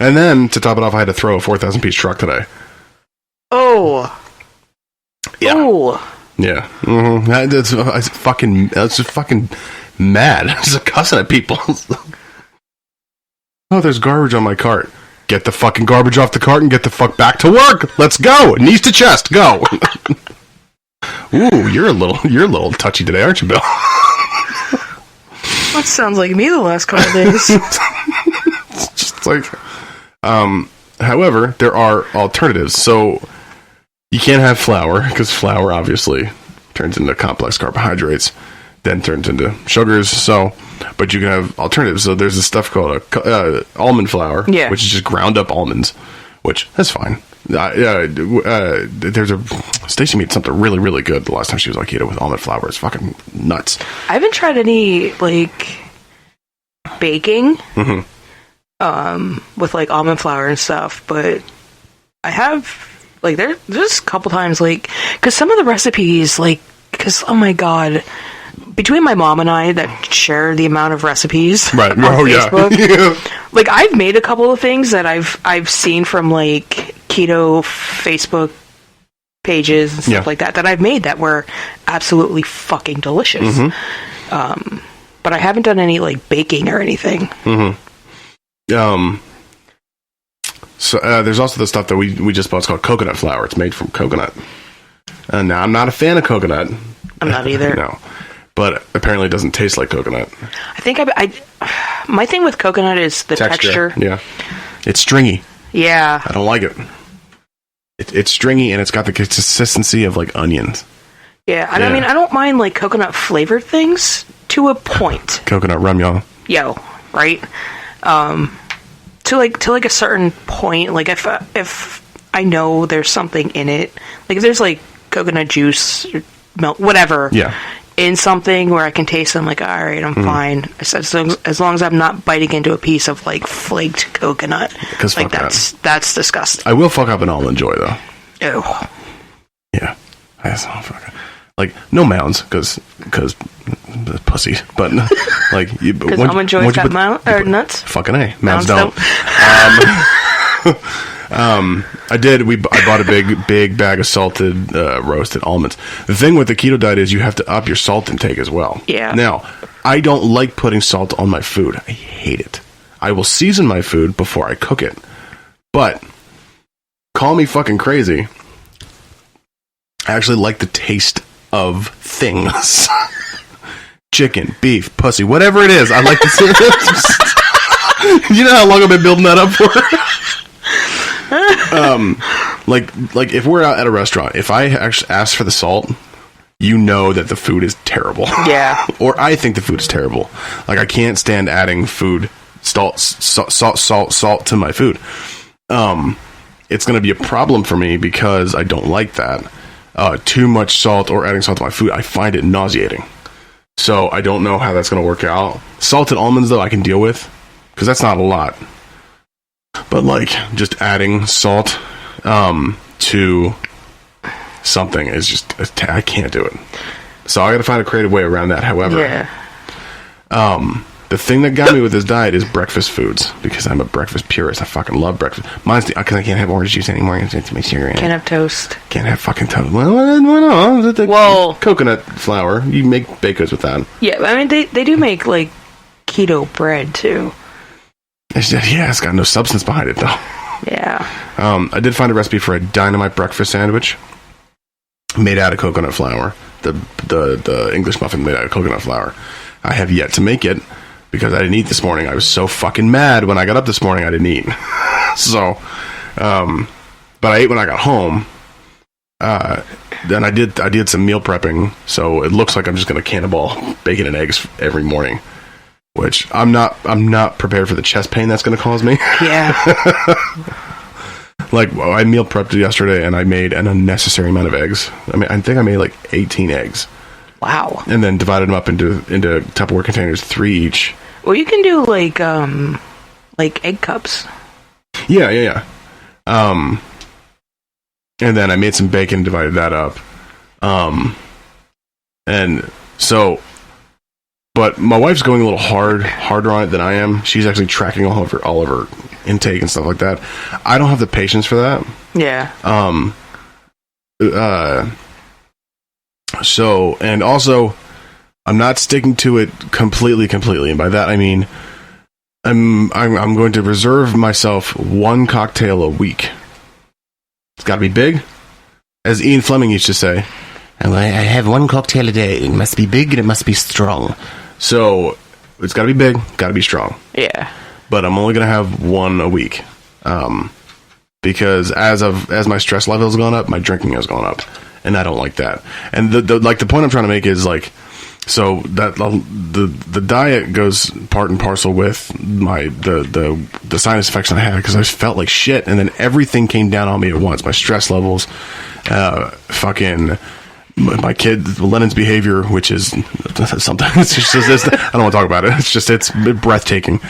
And then, to top it off, I had to throw a 4,000 piece truck today. Oh. Yeah. Oh. Yeah. Mm-hmm. I was just fucking mad. I was just cussing at people. Oh, there's garbage on my cart. Get the fucking garbage off the cart and get the fuck back to work. Let's go. Knees to chest. Go. Ooh, you're a little touchy today, aren't you, Bill? That sounds like me the last couple of days. It's just like, however, there are alternatives. So you can't have flour because flour obviously turns into complex carbohydrates, then turns into sugars. So, but you can have alternatives. So there's this stuff called almond flour, which is just ground up almonds, which that's fine. There's Stacy made something really, really good the last time she was on keto with almond flour. It's fucking nuts. I haven't tried any like baking with like almond flour and stuff, but I have like there's a couple times like because some of the recipes like because oh my god. Between my mom and I that share the amount of recipes right. on Facebook, like I've made a couple of things that I've seen from like keto Facebook pages and stuff like that I've made that were absolutely fucking delicious. But I haven't done any like baking or anything. So there's also the stuff that we just bought. It's called coconut flour. It's made from coconut. Now I'm not a fan of coconut. I'm not either. No. But apparently it doesn't taste like coconut. I think my thing with coconut is the texture. Yeah. It's stringy. Yeah. I don't like it. It's stringy and it's got the consistency of like onions. Yeah. I mean, I don't mind like coconut flavored things to a point. Coconut rum, y'all. Yo, right? To like a certain point, like if I know there's something in it, like if there's like coconut juice or milk, whatever. Yeah. In something where I can taste it, I'm like, all right, I'm fine. As long as I'm not biting into a piece of like flaked coconut, like that's disgusting. I will fuck up an almond joy though. Oh, yeah, like no mounds because pussies, but like because almond joy's got nuts. Fucking A, mounds don't. I bought a big bag of salted roasted almonds. The thing with the keto diet is you have to up your salt intake as well. Yeah. Now, I don't like putting salt on my food. I hate it. I will season my food before I cook it. But call me fucking crazy. I actually like the taste of things. Chicken, beef, pussy, whatever it is. I like to see it. You know how long I've been building that up for? Like if we're out at a restaurant, if I actually ask for the salt, you know that the food is terrible. Yeah. Or I think the food is terrible. Like I can't stand adding salt to my food. It's going to be a problem for me because I don't like that. Too much salt or adding salt to my food, I find it nauseating. So I don't know how that's going to work out. Salted almonds though I can deal with because that's not a lot. But like just adding salt to something is just I can't do it. So I got to find a creative way around that. However, the thing that got me with this diet is breakfast foods because I'm a breakfast purist. I fucking love breakfast. Mine's because I can't have orange juice anymore. It's my sugar in it. Can't have toast. Can't have fucking toast. Well, coconut flour. You make baked goods with that. Yeah, I mean they do make like keto bread too. It's got no substance behind it though. Yeah. I did find a recipe for a dynamite breakfast sandwich made out of coconut flour. The English muffin made out of coconut flour. I have yet to make it because I didn't eat this morning. I was so fucking mad when I got up this morning I didn't eat. So, but I ate when I got home. Then I did some meal prepping, so it looks like I'm just going to cannonball bacon and eggs every morning, which I'm not prepared for the chest pain that's going to cause me. Yeah. Like, I meal prepped yesterday and I made an unnecessary amount of eggs. I mean, I think I made like 18 eggs. Wow. And then divided them up into Tupperware containers, 3 each. Well, you can do like egg cups. Yeah. And then I made some bacon, divided that up. And so, but my wife's going a little harder on it than I am. She's actually tracking all of her intake and stuff like that. I don't have the patience for that. Yeah. So, and also, I'm not sticking to it completely. And by that, I mean, I'm going to reserve myself 1 cocktail a week. It's got to be big. As Ian Fleming used to say, I have 1 cocktail a day. It must be big and it must be strong. So, it's got to be big, got to be strong. Yeah. But I'm only going to have 1 a week. Because as my stress level has gone up, my drinking has gone up. And I don't like that. And the point I'm trying to make is like, so that the diet goes part and parcel with the sinus infection I had because I felt like shit, and then everything came down on me at once. My stress levels, fucking my kid Lennon's behavior, which is sometimes it's just I don't want to talk about it. It's breathtaking.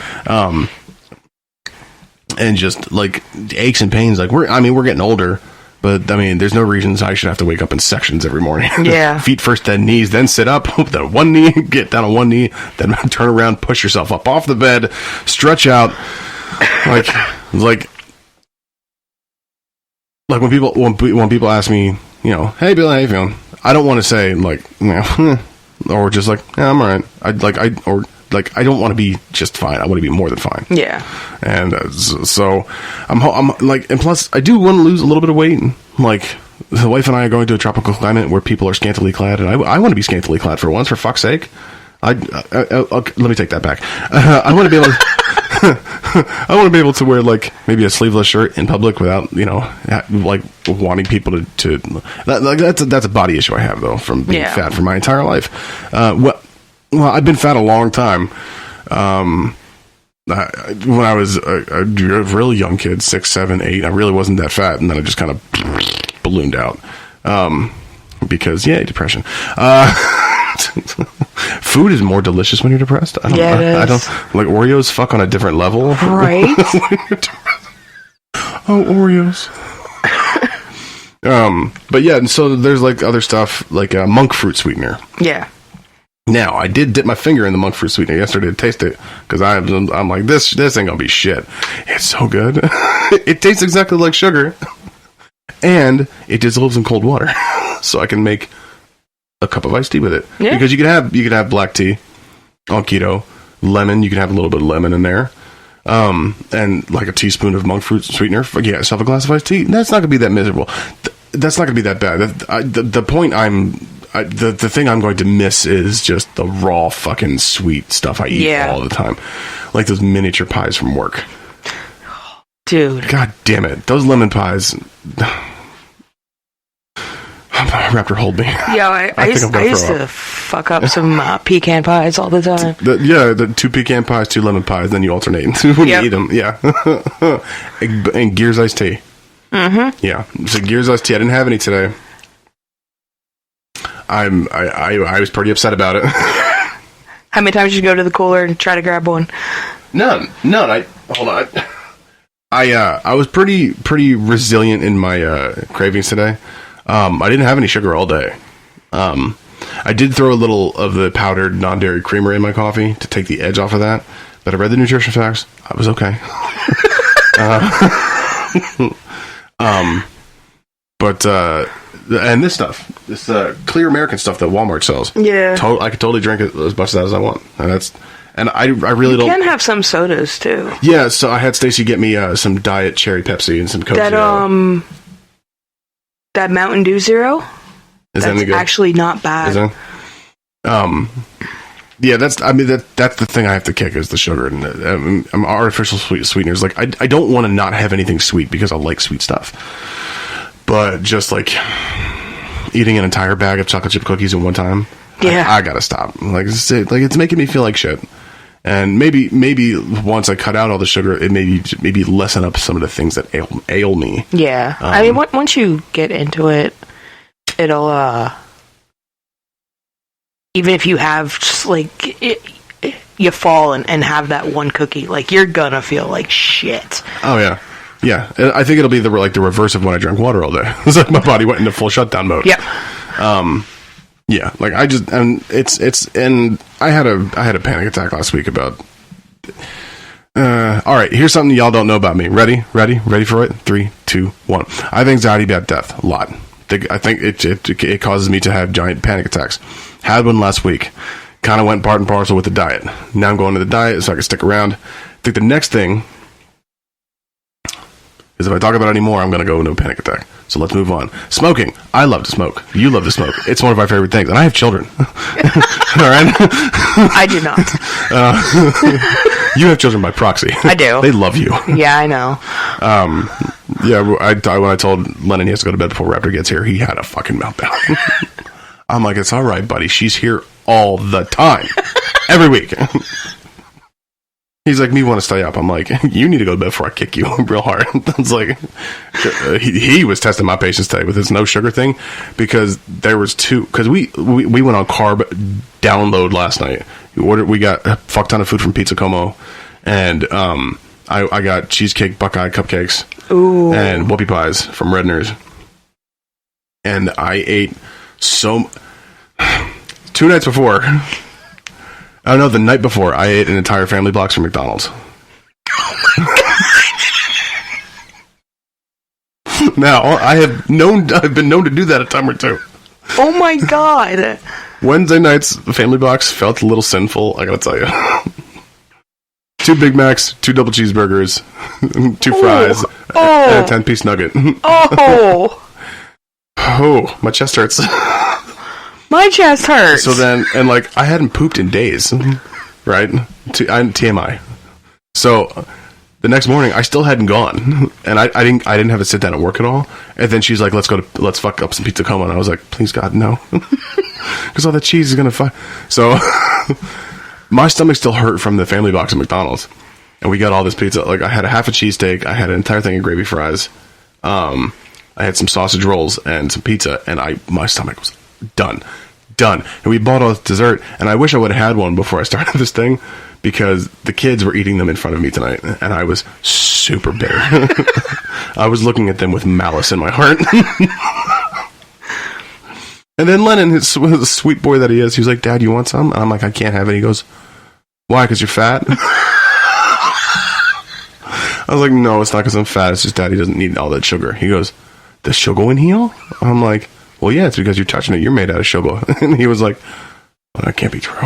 And just like aches and pains. Like we're getting older. But, I mean, there's no reason I should have to wake up in sections every morning. Yeah. Feet first, then knees, then sit up, then 1 knee, get down on 1 knee, then turn around, push yourself up off the bed, stretch out. Like when people ask me, you know, hey, Bill, how you feeling? I don't want to say, like, you know, or just like, yeah, I'm all right. I don't want to be just fine. I want to be more than fine. Yeah. And so I'm like, and plus I do want to lose a little bit of weight. Like the wife and I are going to a tropical climate where people are scantily clad, and I want to be scantily clad for once, for fuck's sake. Let me take that back. I want to be able to, I want to be able to wear like maybe a sleeveless shirt in public without, you know, like wanting people to that's a body issue I have though from being fat for my entire life. Well, I've been fat a long time. When I was a really young kid, 6, 7, 8, I really wasn't that fat, and then I just kind of ballooned out. Because, depression. Food is more delicious when you're depressed. I don't like Oreos. Fuck on a different level, right? Oh, Oreos. But yeah, and so there's like other stuff like monk fruit sweetener. Yeah. Now, I did dip my finger in the monk fruit sweetener yesterday to taste it, because I'm like, this ain't gonna be shit. It's so good. It tastes exactly like sugar, and it dissolves in cold water, so I can make a cup of iced tea with it. Yeah. Because you can have black tea on keto, lemon. You can have a little bit of lemon in there, and like a teaspoon of monk fruit sweetener. You get yourself a glass of iced tea. That's not gonna be that miserable. That's not gonna be that bad. The point the thing I'm going to miss is just the raw fucking sweet stuff I eat all the time. Like those miniature pies from work. Dude. God damn it. Those lemon pies. Raptor, hold me. Yeah, I used to fuck up some pecan pies all the time. The 2 pecan pies, 2 lemon pies, then you alternate when you eat them. Yeah. And Gears iced tea. Mm-hmm. Yeah. So Gears iced tea. I didn't have any today. I was pretty upset about it. How many times did you go to the cooler and try to grab one? None. Hold on. I was pretty resilient in my cravings today. I didn't have any sugar all day. I did throw a little of the powdered non-dairy creamer in my coffee to take the edge off of that. But I read the nutrition facts. I was okay. And this stuff, this clear American stuff that Walmart sells. Yeah. I could totally drink it as much of that as I want. And And I really You don't. can have some sodas too. Yeah, so I had Stacy get me some Diet Cherry Pepsi and some Coke Zero. That Mountain Dew Zero. Is that any good? Actually not bad. Is that? Yeah, that's the thing I have to kick is the sugar and I'm artificial sweeteners. Like I don't want to not have anything sweet because I like sweet stuff, but just like eating an entire bag of chocolate chip cookies at one time, yeah, I gotta stop. Like it's making me feel like shit. And maybe once I cut out all the sugar, it maybe lessen up some of the things that ail me. Yeah, I mean, once you get into it, it'll even if you have just like you fall and have that one cookie, like you're gonna feel like shit. Oh yeah. Yeah, I think it'll be the reverse of when I drank water all day. It's like my body went into full shutdown mode. Yeah. Yeah, like I just and I had a panic attack last week about. All right, here's something y'all don't know about me. Ready for it? 3, 2, 1. I have anxiety about death a lot. I think it causes me to have giant panic attacks. Had one last week. Kind of went part and parcel with the diet. Now I'm going to the diet so I can stick around. I think the next thing is if I talk about it anymore, I'm going to go into a panic attack. So let's move on. Smoking. I love to smoke. You love to smoke. It's one of my favorite things. And I have children. All right? I do not. You have children by proxy. I do. They love you. Yeah, I know. Yeah, when I told Lennon he has to go to bed before Raptor gets here, he had a fucking meltdown. I'm like, it's all right, buddy. She's here all the time. Every week. He's like, me want to stay up. I'm like, you need to go to bed before I kick you real hard. I was like, he was testing my patience today with his no sugar thing because there was because we went on carb download last night. We got a fuck ton of food from Pizza Como, and I got cheesecake Buckeye cupcakes. Ooh. And whoopie pies from Redner's, and I ate 2 nights before. I don't know, the night before, I ate an entire family box from McDonald's. Oh my God. Now, I've been known to do that a time or two. Oh my God. Wednesday night's family box felt a little sinful, I gotta tell you. 2 Big Macs, 2 double cheeseburgers, 2 fries, and a 10-piece nugget. Oh. Oh, my chest hurts. My chest hurts. So then, and like, I hadn't pooped in days, right? I'm TMI. So the next morning, I still hadn't gone, and I didn't have to sit down and work at all. And then she's like, let's fuck up some Pizza Como, and I was like, please God, no, because all that cheese is gonna fuck. So my stomach still hurt from the family box at McDonald's, and we got all this pizza. Like, I had a half a cheesesteak, I had an entire thing of gravy fries, I had some sausage rolls and some pizza, and my stomach was done. And we bought all this dessert, and I wish I would have had one before I started this thing, because the kids were eating them in front of me tonight, and I was super bitter. I was looking at them with malice in my heart. And then Lennon, the sweet boy that he is, he was like, Dad, you want some? And I'm like, I can't have it. He goes, why, because you're fat? I was like, no, it's not because I'm fat, it's just Daddy doesn't need all that sugar. He goes, the sugar in here? I'm like, well, yeah, it's because you're touching it. You're made out of sugar. And he was like, well, that can't be true.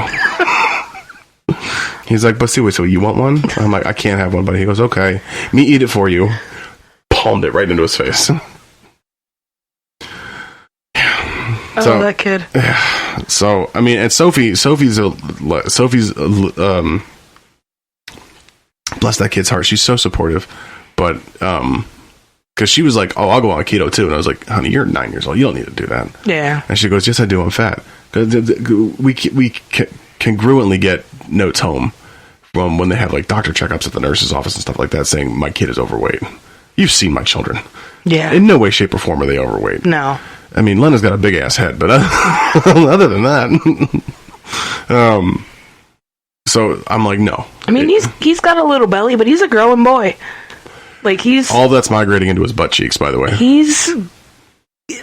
He's like, but see, so you want one? I'm like, I can't have one, buddy. He goes, okay, me eat it for you. Palmed it right into his face. Oh, that kid. Yeah. So, I mean, and Sophie's bless that kid's heart. She's so supportive, but because she was like, oh, I'll go on keto too, and I was like, honey, you're 9 years old, you don't need to do that. Yeah. And she goes, yes, I do. I'm fat. Because we congruently get notes home from when they have like doctor checkups at the nurse's office and stuff like that, saying my kid is overweight. You've seen my children. Yeah. In no way, shape, or form are they overweight. No. I mean, Lena's got a big ass head, but other than that, so I'm like, no. I mean, he's got a little belly, but he's a growing boy. Like, he's all that's migrating into his butt cheeks, by the way. He's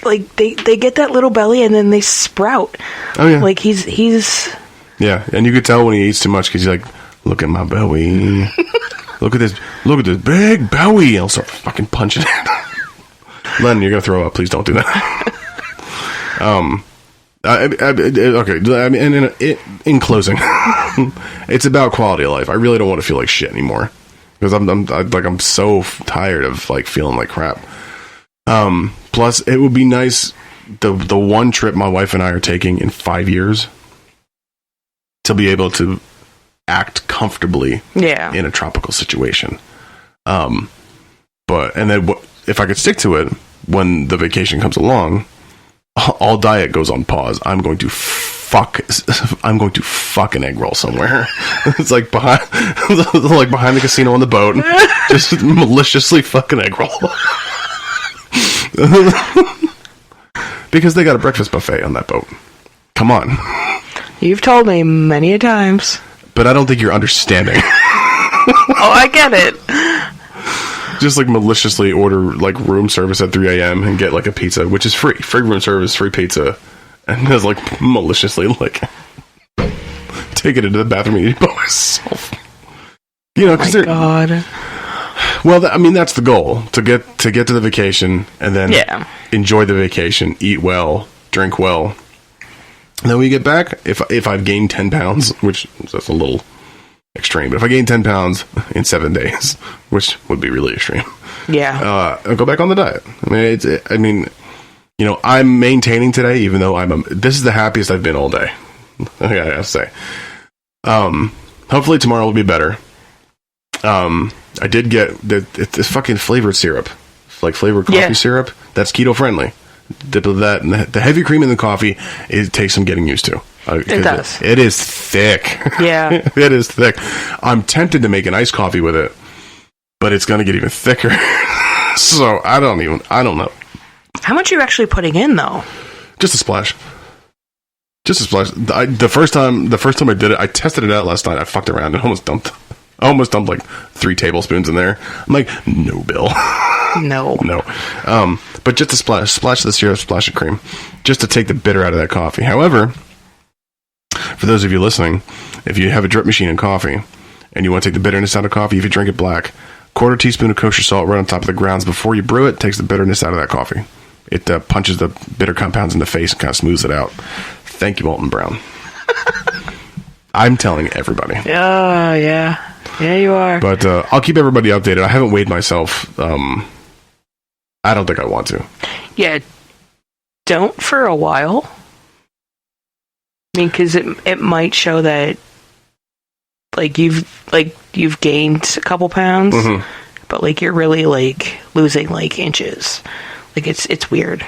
like, they get that little belly and then they sprout. Oh yeah. Like he's yeah, and you could tell when he eats too much because he's like, look at my belly. Look at this big belly. And I'll start fucking punching it. Len, you're gonna throw up. Please don't do that. Okay. I mean, in closing, it's about quality of life. I really don't want to feel like shit anymore because I'm so tired of like feeling like crap. Plus, it would be nice the one trip my wife and I are taking in 5 years to be able to act comfortably in a tropical situation. But then if I could stick to it when the vacation comes along, all diet goes on pause. I'm going to fuck an egg roll somewhere. It's like behind the casino on the boat, just maliciously fuck an egg roll. Because they got a breakfast buffet on that boat. Come on. You've told me many a times. But I don't think you're understanding. Oh, I get it. Just like maliciously order like room service at 3 a.m. and get like a pizza, which is free. Free room service, free pizza. And just like maliciously like take it into the bathroom and eat it by myself. You know, because God. Well, I mean, that's the goal, to get to the vacation and then enjoy the vacation, eat well, drink well. And then when we get back, if I've gained 10 pounds, which that's a little extreme, but if I gain 10 pounds in 7 days, which would be really extreme, I'll go back on the diet. I mean, you know, I'm maintaining today, even though this is the happiest I've been all day. I gotta say. Hopefully tomorrow will be better. I did get this fucking flavored syrup, like flavored coffee syrup. That's keto friendly. Dip of that, and the heavy cream in the coffee, it takes some getting used to. It does. It is thick. Yeah. It is thick. I'm tempted to make an iced coffee with it, but it's going to get even thicker. So I don't know. How much are you actually putting in, though? Just a splash. The first time I did it, I tested it out last night. I fucked around and almost dumped like 3 tablespoons in there. I'm like, no, Bill. No. But just a splash of the syrup, splash of cream, just to take the bitter out of that coffee. However, for those of you listening, if you have a drip machine in coffee and you want to take the bitterness out of coffee, if you drink it black, 1/4 teaspoon of kosher salt right on top of the grounds before you brew it takes the bitterness out of that coffee. It punches the bitter compounds in the face and kind of smooths it out. Thank you, Alton Brown. I'm telling everybody. Oh, yeah. Yeah, you are. But I'll keep everybody updated. I haven't weighed myself. I don't think I want to. Yeah, don't for a while. I mean, because it might show that like you've gained a couple pounds, but like you're really like losing like inches. Like it's weird.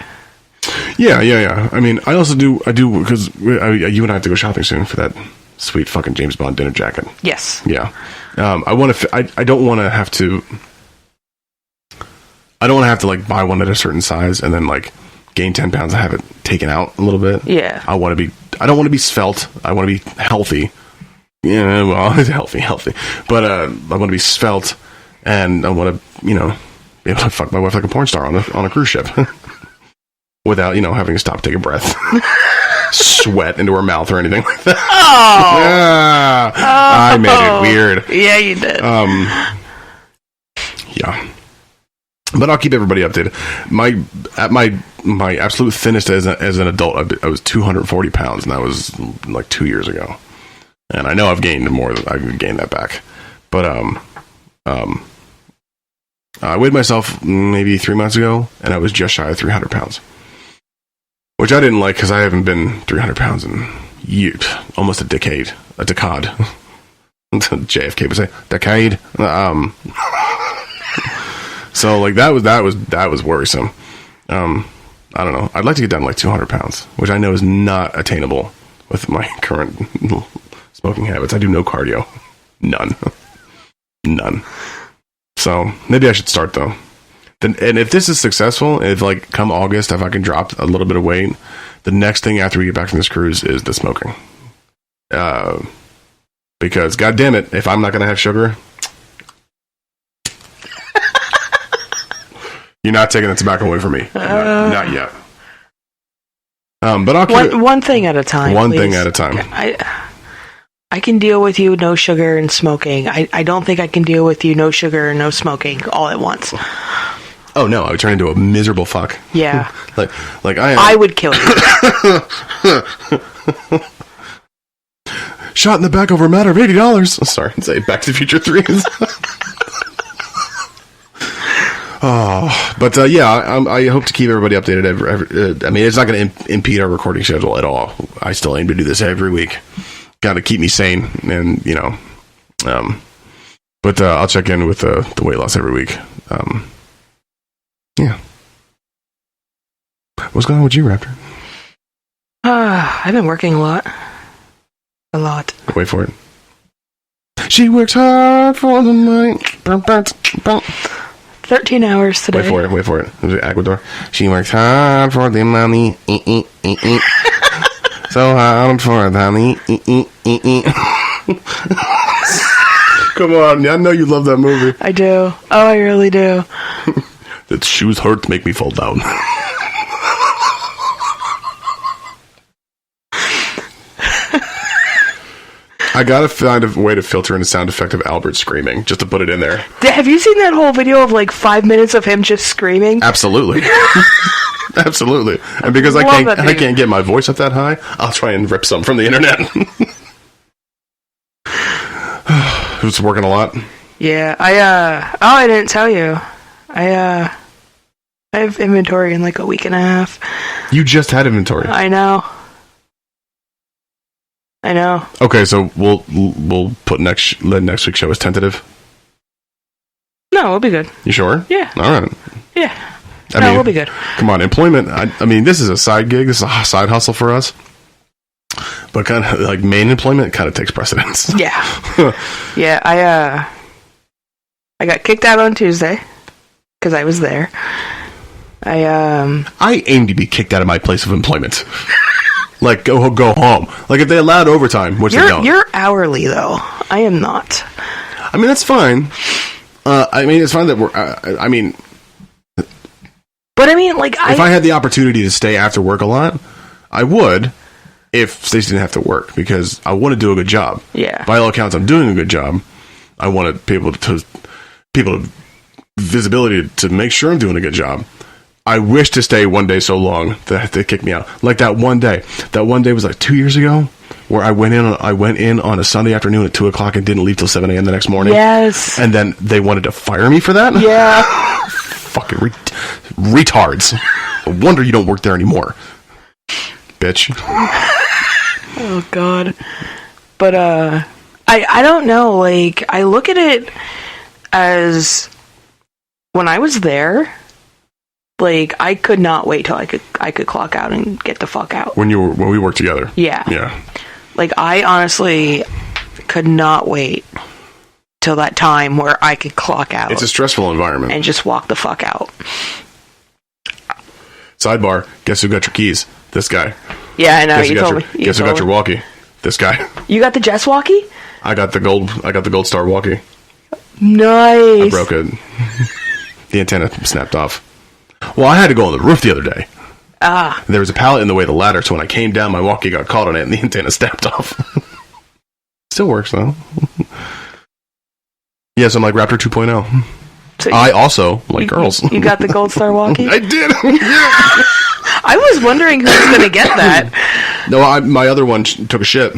Yeah. I mean, I do because you and I have to go shopping soon for that sweet fucking James Bond dinner jacket. Yes. Yeah. I don't want to have to. I don't want to have to like buy one at a certain size and then like gain 10 pounds and have it taken out a little bit. Yeah. I don't want to be svelte. I want to be healthy. Yeah, well, healthy. But I want to be svelte, and I want to, be able to fuck my wife like a porn star on a cruise ship without, having to stop, take a breath, sweat into her mouth or anything like that. Oh, I made it weird. Yeah, you did. Yeah. But I'll keep everybody updated. My absolute thinnest as an adult, I was 240 pounds, and that was like 2 years ago. And I know I've gained more than I've gained that back. But I weighed myself maybe 3 months ago, and I was just shy of 300 pounds, which I didn't like because I haven't been 300 pounds in years, almost a decade. JFK would say decade. So like that was worrisome. I don't know. I'd like to get down to like 200 pounds, which I know is not attainable with my current smoking habits. I do no cardio. None. So maybe I should start though. And if this is successful, if like come August, if I can drop a little bit of weight, the next thing after we get back from this cruise is the smoking. Because God damn it, if I'm not going to have sugar, you're not taking the tobacco away from me. Not yet. But I'll keep one thing at a time. One thing at a time. I can deal with you no sugar and smoking. I don't think I can deal with you no sugar and no smoking all at once. Oh no, I would turn into a miserable fuck. Yeah. like I am. I would kill you. Shot in the back over a matter of $80. Sorry, say Back to the Future 3. I hope to keep everybody updated. I mean, it's not going to impede our recording schedule at all. I still aim to do this every week. Got to keep me sane, and but I'll check in with the weight loss every week. Yeah. What's going on with you, Raptor? I've been working a lot. Wait for it. She works hard for the money. 13 hours today. Wait for it. It was Ecuador. She works hard for the money. So hard for the money. Come on, I know you love that movie. I do. Oh, I really do. Its shoes hurt to make me fall down. I gotta find a way to filter in a sound effect of Albert screaming, just to put it in there. Have you seen that whole video of like 5 minutes of him just screaming? Absolutely. Absolutely. And because I can't get my voice up that high, I'll try and rip some from the internet. It was working a lot. Yeah, I didn't tell you. I have inventory in like a week and a half. You just had inventory. I know. Okay, so we'll put next week's show as tentative. No, we'll be good. You sure? Yeah. All right. Yeah. I mean, we'll be good. Come on, employment. I mean, this is a side gig. This is a side hustle for us. But kind of like main employment kind of takes precedence. Yeah. Yeah. I got kicked out on Tuesday because I was there. I aim to be kicked out of my place of employment. Like, go home. Like, if they allowed overtime, which they don't. You're hourly, though. I am not. I mean, that's fine. I mean, it's fine that we're... But I mean, like... If I had the opportunity to stay after work a lot, I would, if Stacey didn't have to work, because I want to do a good job. Yeah. By all accounts, I'm doing a good job. I want people to visibility to make sure I'm doing a good job. I wish to stay one day so long that they kicked me out. Like that one day. That one day was like 2 years ago, where I went in on a Sunday afternoon at 2:00 and didn't leave till 7 a.m. the next morning. Yes. And then they wanted to fire me for that? Yeah. Fucking retards. No wonder you don't work there anymore. Bitch. Oh, God. But, I don't know. Like, I look at it as when I was there... Like, I could not wait till I could clock out and get the fuck out. When we worked together. Yeah. Yeah. Like, I honestly could not wait till that time where I could clock out. It's a stressful environment. And just walk the fuck out. Sidebar, guess who got your keys? This guy. Yeah, I know. You told me. Guess who got your walkie? This guy. You got the Jess walkie? I got the gold star walkie. Nice. I broke it. The antenna snapped off. Well, I had to go on the roof the other day. There was a pallet in the way of the ladder, so when I came down, my walkie got caught on it, and the antenna snapped off. Still works, though. Yes, I'm like Raptor 2.0. So I also like girls. You got the gold star walkie? I did! Yeah. I was wondering who was going to get that. No, my other one took a shit.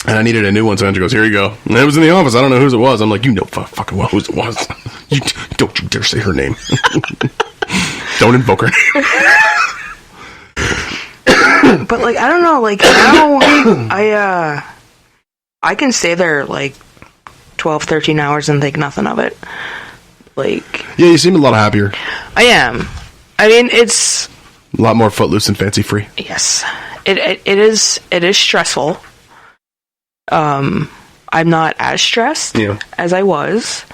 And I needed a new one, so Andrew goes, here you go. And it was in the office. I don't know whose it was. I'm like, you know fucking well whose it was. Don't you dare say her name. Don't invoke her name. But, like, I don't know. Like, now I can stay there, like, 12, 13 hours and think nothing of it. Like... Yeah, you seem a lot happier. I am. I mean, it's... A lot more footloose and fancy-free. Yes. It is stressful. I'm not as stressed as I was.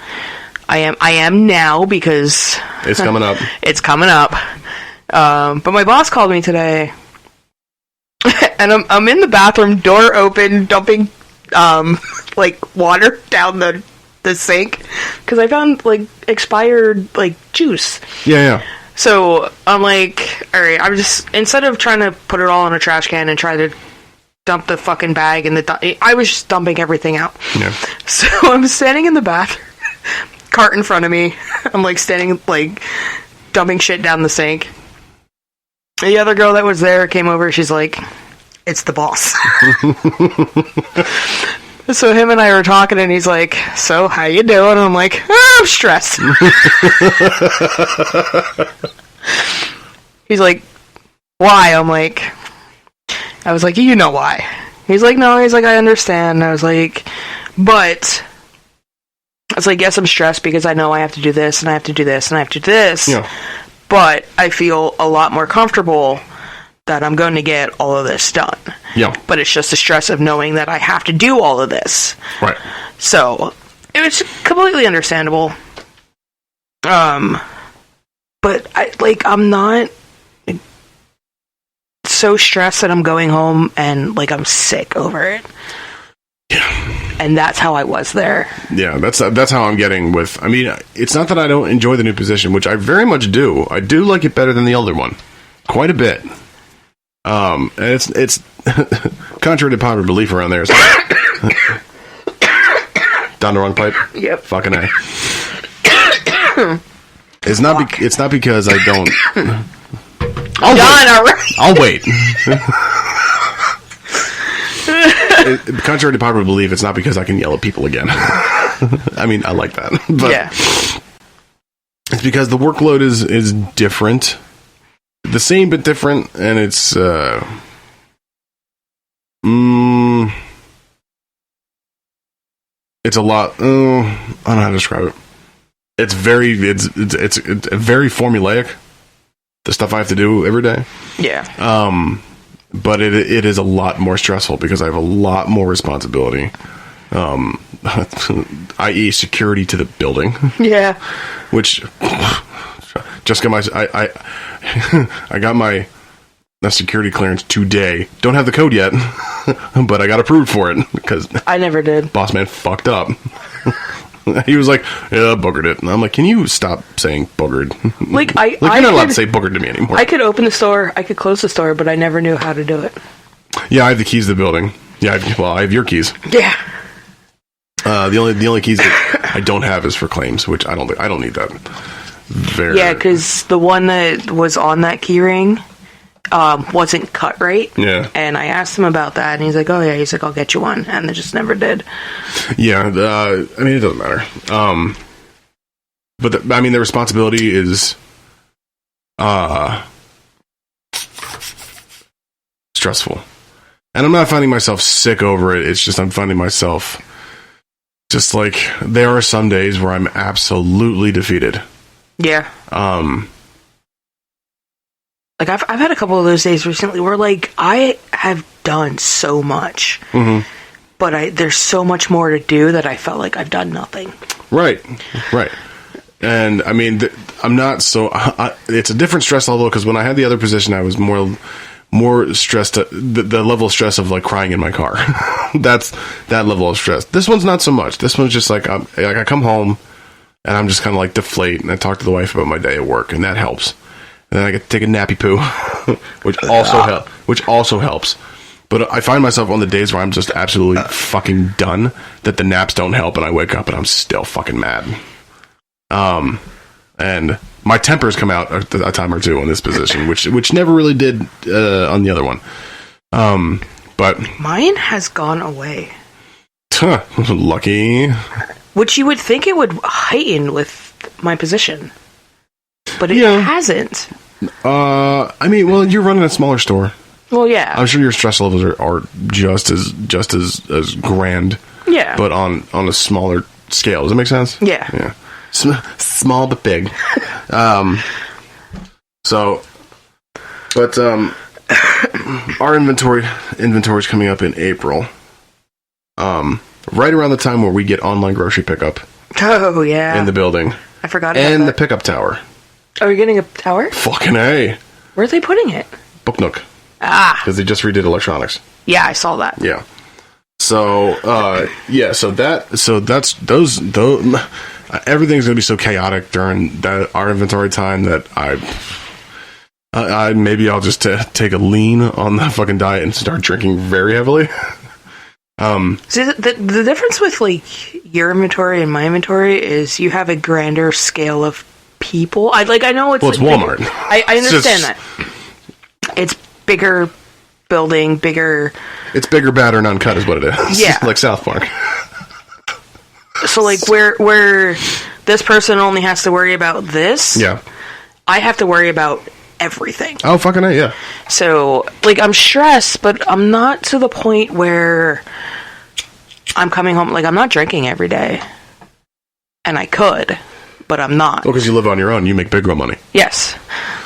I am now because it's coming up. It's coming up. But my boss called me today, and I'm in the bathroom, door open, dumping like water down the sink because I found like expired like juice. Yeah. So I'm like, all right, I'm just instead of trying to put it all in a trash can and try to dump the fucking bag and I was just dumping everything out. Yeah. So I'm standing in the bathroom, cart in front of me. I'm like standing like dumping shit down the sink. The other girl that was there came over. She's like, it's the boss. So him and I were talking, and he's like, so how you doing? And I'm like, I'm stressed. He's like, why? I was like, you know why. He's like, no. He's like, I understand. And I was like, yes, I'm stressed because I know I have to do this, and I have to do this, and I have to do this. Yeah. But I feel a lot more comfortable that I'm going to get all of this done. Yeah. But it's just the stress of knowing that I have to do all of this. Right. So, it was completely understandable. But I'm not so stressed that I'm going home and, I'm sick over it. Yeah. And that's how I was there. Yeah, that's how I'm getting with... I mean, it's not that I don't enjoy the new position, which I very much do. I do like it better than the older one. Quite a bit. And it's contrary to popular belief around there. So down the wrong pipe? Yep. Fucking A. It's not because I don't... I'll wait. Contrary to popular belief, it's not because I can yell at people again. I mean, I like that. But yeah. It's because the workload is different. The same but different, and it's I it's a lot. I don't know how to describe it. It's very very formulaic. The stuff I have to do every day. Yeah. But it is a lot more stressful because I have a lot more responsibility. I.e. security to the building. Yeah. Which just got I got my security clearance today. Don't have the code yet, but I got approved for it because I never did. Boss man fucked up. He was like, "Yeah, boogered it," and I'm like, "Can you stop saying boogered?" You're not allowed to say boogered to me anymore. I could open the store, I could close the store, but I never knew how to do it. Yeah, I have the keys to the building. Yeah, I have your keys. Yeah. The only keys that I don't have is for claims, which I don't need that. Yeah, because the one that was on that key ring wasn't cut right. Yeah. And I asked him about that, and he's like, oh yeah, he's like, I'll get you one, and they just never did. Yeah, I mean, it doesn't matter. But the responsibility is stressful. And I'm not finding myself sick over it. It's just I'm finding myself just like there are some days where I'm absolutely defeated. Yeah. I've had a couple of those days recently where I have done so much, but there's so much more to do that I felt like I've done nothing. Right. And I mean, I'm not so. It's a different stress level because when I had the other position, I was more stressed. The level of stress of crying in my car. That's that level of stress. This one's not so much. This one's just I come home and I'm just kind of deflate, and I talk to the wife about my day at work, and that helps. And then I get to take a nappy poo, which also helps. But I find myself on the days where I'm just absolutely fucking done that the naps don't help, and I wake up and I'm still fucking mad. And my tempers come out a time or two on this position, which never really did on the other one. But mine has gone away. Lucky. Which you would think it would heighten with my position, but it hasn't. I mean, well, you're running a smaller store. Well, yeah. I'm sure your stress levels are just as grand. Yeah. But on a smaller scale. Does that make sense? Yeah. Yeah. Small but big. Our inventory's coming up in April. Right around the time where we get online grocery pickup. Oh, yeah. In the building. I forgot about that. And the pickup tower. Oh, you're getting a tower? Fucking A. Where are they putting it? Book Nook. Ah. Because they just redid electronics. Yeah, I saw that. Yeah. So, that's those everything's going to be so chaotic during our inventory time that I maybe I'll just take a lean on the fucking diet and start drinking very heavily. See, the difference with your inventory and my inventory is you have a grander scale of people. I know it's... Well, it's Walmart. I understand that. It's bigger building, bigger... It's bigger, badder, and uncut is what it is. Yeah. Like South Park. So, like, where this person only has to worry about this, Yeah. I have to worry about everything. Oh, fucking A, yeah. So, like, I'm stressed, but I'm not to the point where I'm coming home... Like, I'm not drinking every day. And I could, but I'm not. Well, because you live on your own. You make big girl money. Yes.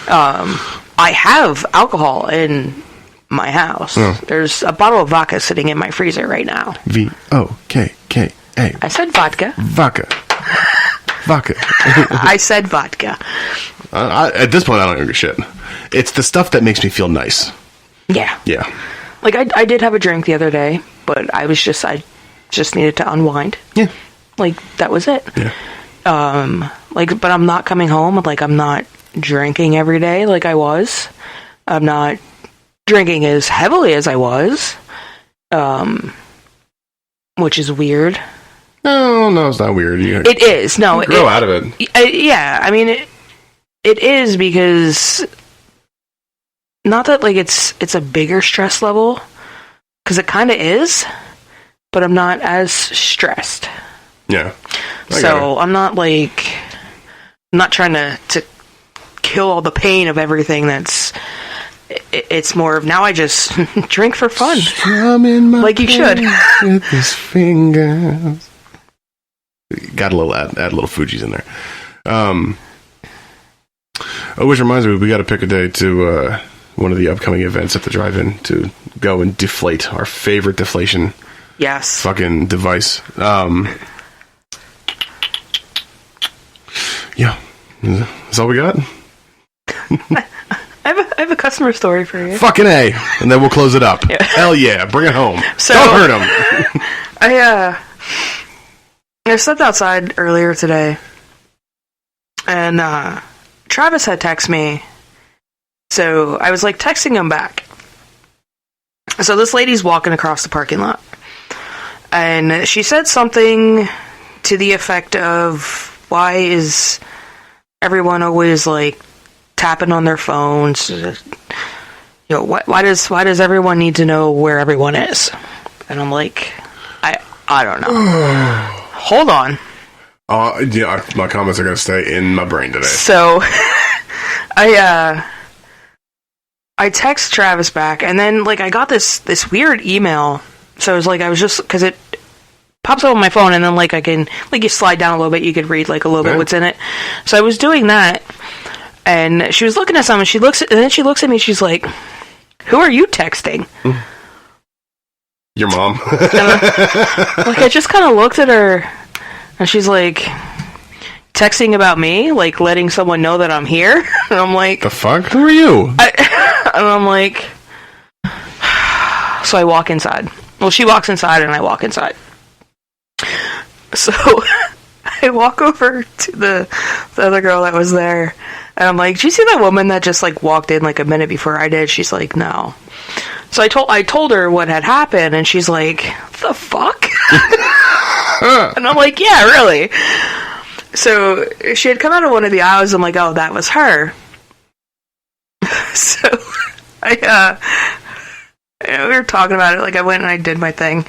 I have alcohol in my house. Oh. There's a bottle of vodka sitting in my freezer right now. V-O-K-K-A. I said vodka. Vodka. I said vodka. At this point, I don't give a shit. It's the stuff that makes me feel nice. Yeah. Yeah. Like, I did have a drink the other day, but I just needed to unwind. Yeah. Like, that was it. Yeah. Like, but I'm not coming home. Like, I'm not drinking every day like I was. I'm not drinking as heavily as I was. Which is weird. No, it's not weird. It is. No, you grow out of it. Yeah, I mean, it is because... Not that, like, it's a bigger stress level, because it kind of is, but I'm not as stressed. Yeah. So I'm not, like... I'm not trying to kill all the pain of everything that's... It's more of, now I just drink for fun. Like you should. With his fingers. Got a little, add a little Fuji's in there. Which reminds me, we got to pick a day to one of the upcoming events at the drive-in to go and deflate our favorite deflation. Yes. Fucking device. Yeah. That's all we got? I have a customer story for you. Fucking A. And then we'll close it up. Yeah. Hell yeah. Bring it home. So, don't hurt him. I stepped outside earlier today, and Travis had texted me, so I was like texting him back. So this lady's walking across the parking lot, and she said something to the effect of, why is everyone always like tapping on their phones? You know, why does everyone need to know where everyone is? And I'm like, I don't know. Hold on. Yeah, my comments are going to stay in my brain today. So, I text Travis back, and then, like, I got this weird email. So it was like, I was just, because it pops up on my phone, and then, like, I can, like, you slide down a little bit, you could read, like, a little bit what's in it. So I was doing that, and she was looking at something, and then she looks at me, she's like, who are you texting? Your mom. Like, I just kind of looked at her, and she's like, texting about me, like letting someone know that I'm here. And I'm like, the fuck? Who are you? And I'm like, so I walk inside. Well, she walks inside, and I walk inside. So I walk over to the other girl that was there, and I'm like, "Do you see that woman that just like walked in like a minute before I did?" She's like, "No." So I told her what had happened, and she's like, "The fuck?" And I'm like, "Yeah, really." So she had come out of one of the aisles. I'm like, "Oh, that was her." So we were talking about it. Like, I went and I did my thing,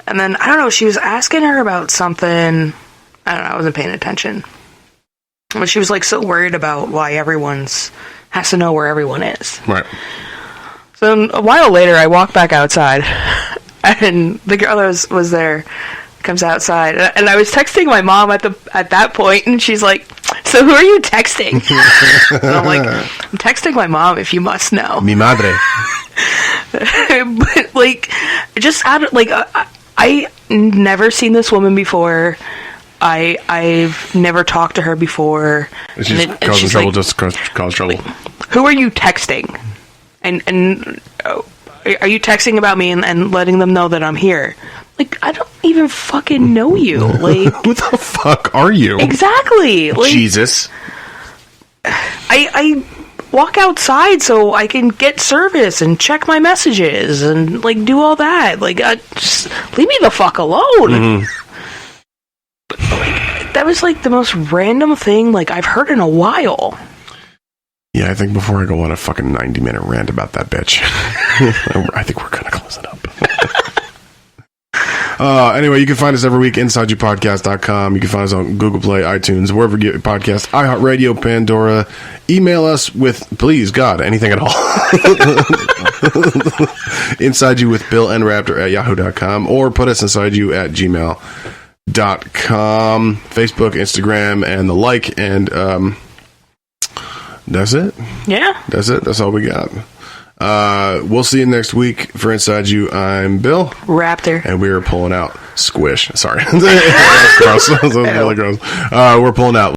and then I don't know. She was asking her about something. I don't know. I wasn't paying attention. But she was like so worried about why everyone's has to know where everyone is. Right. So then, a while later, I walk back outside, and the girl that was there comes outside, and I was texting my mom at that point, and she's like, "So who are you texting?" And I'm like, "I'm texting my mom, if you must know." Mi madre. But like, just out of, like, I never seen this woman before. I've never talked to her before. She's causing trouble, like, just cause trouble. Like, who are you texting? And are you texting about me and letting them know that I'm here? Like, I don't even fucking know you. Like, who the fuck are you? Exactly. Like, Jesus. I walk outside so I can get service and check my messages and like do all that. Like, just leave me the fuck alone. Mm-hmm. But like, That was like the most random thing like I've heard in a while. Yeah, I think before I go on a fucking 90-minute rant about that bitch, I think we're going to close it up. Anyway, you can find us every week, insideyoupodcast.com. You can find us on Google Play, iTunes, wherever you get your podcasts, iHeartRadio, Pandora. Email us with, please, God, anything at all. insideyouwithbillandraptor@yahoo.com, or put us inside you at gmail.com. Facebook, Instagram, and the like, and that's it. Yeah. That's it. That's all we got. We'll see you next week. For Inside You, I'm Bill. Raptor. And we are pulling out Squish. Sorry. That's gross. That was really gross. We're pulling out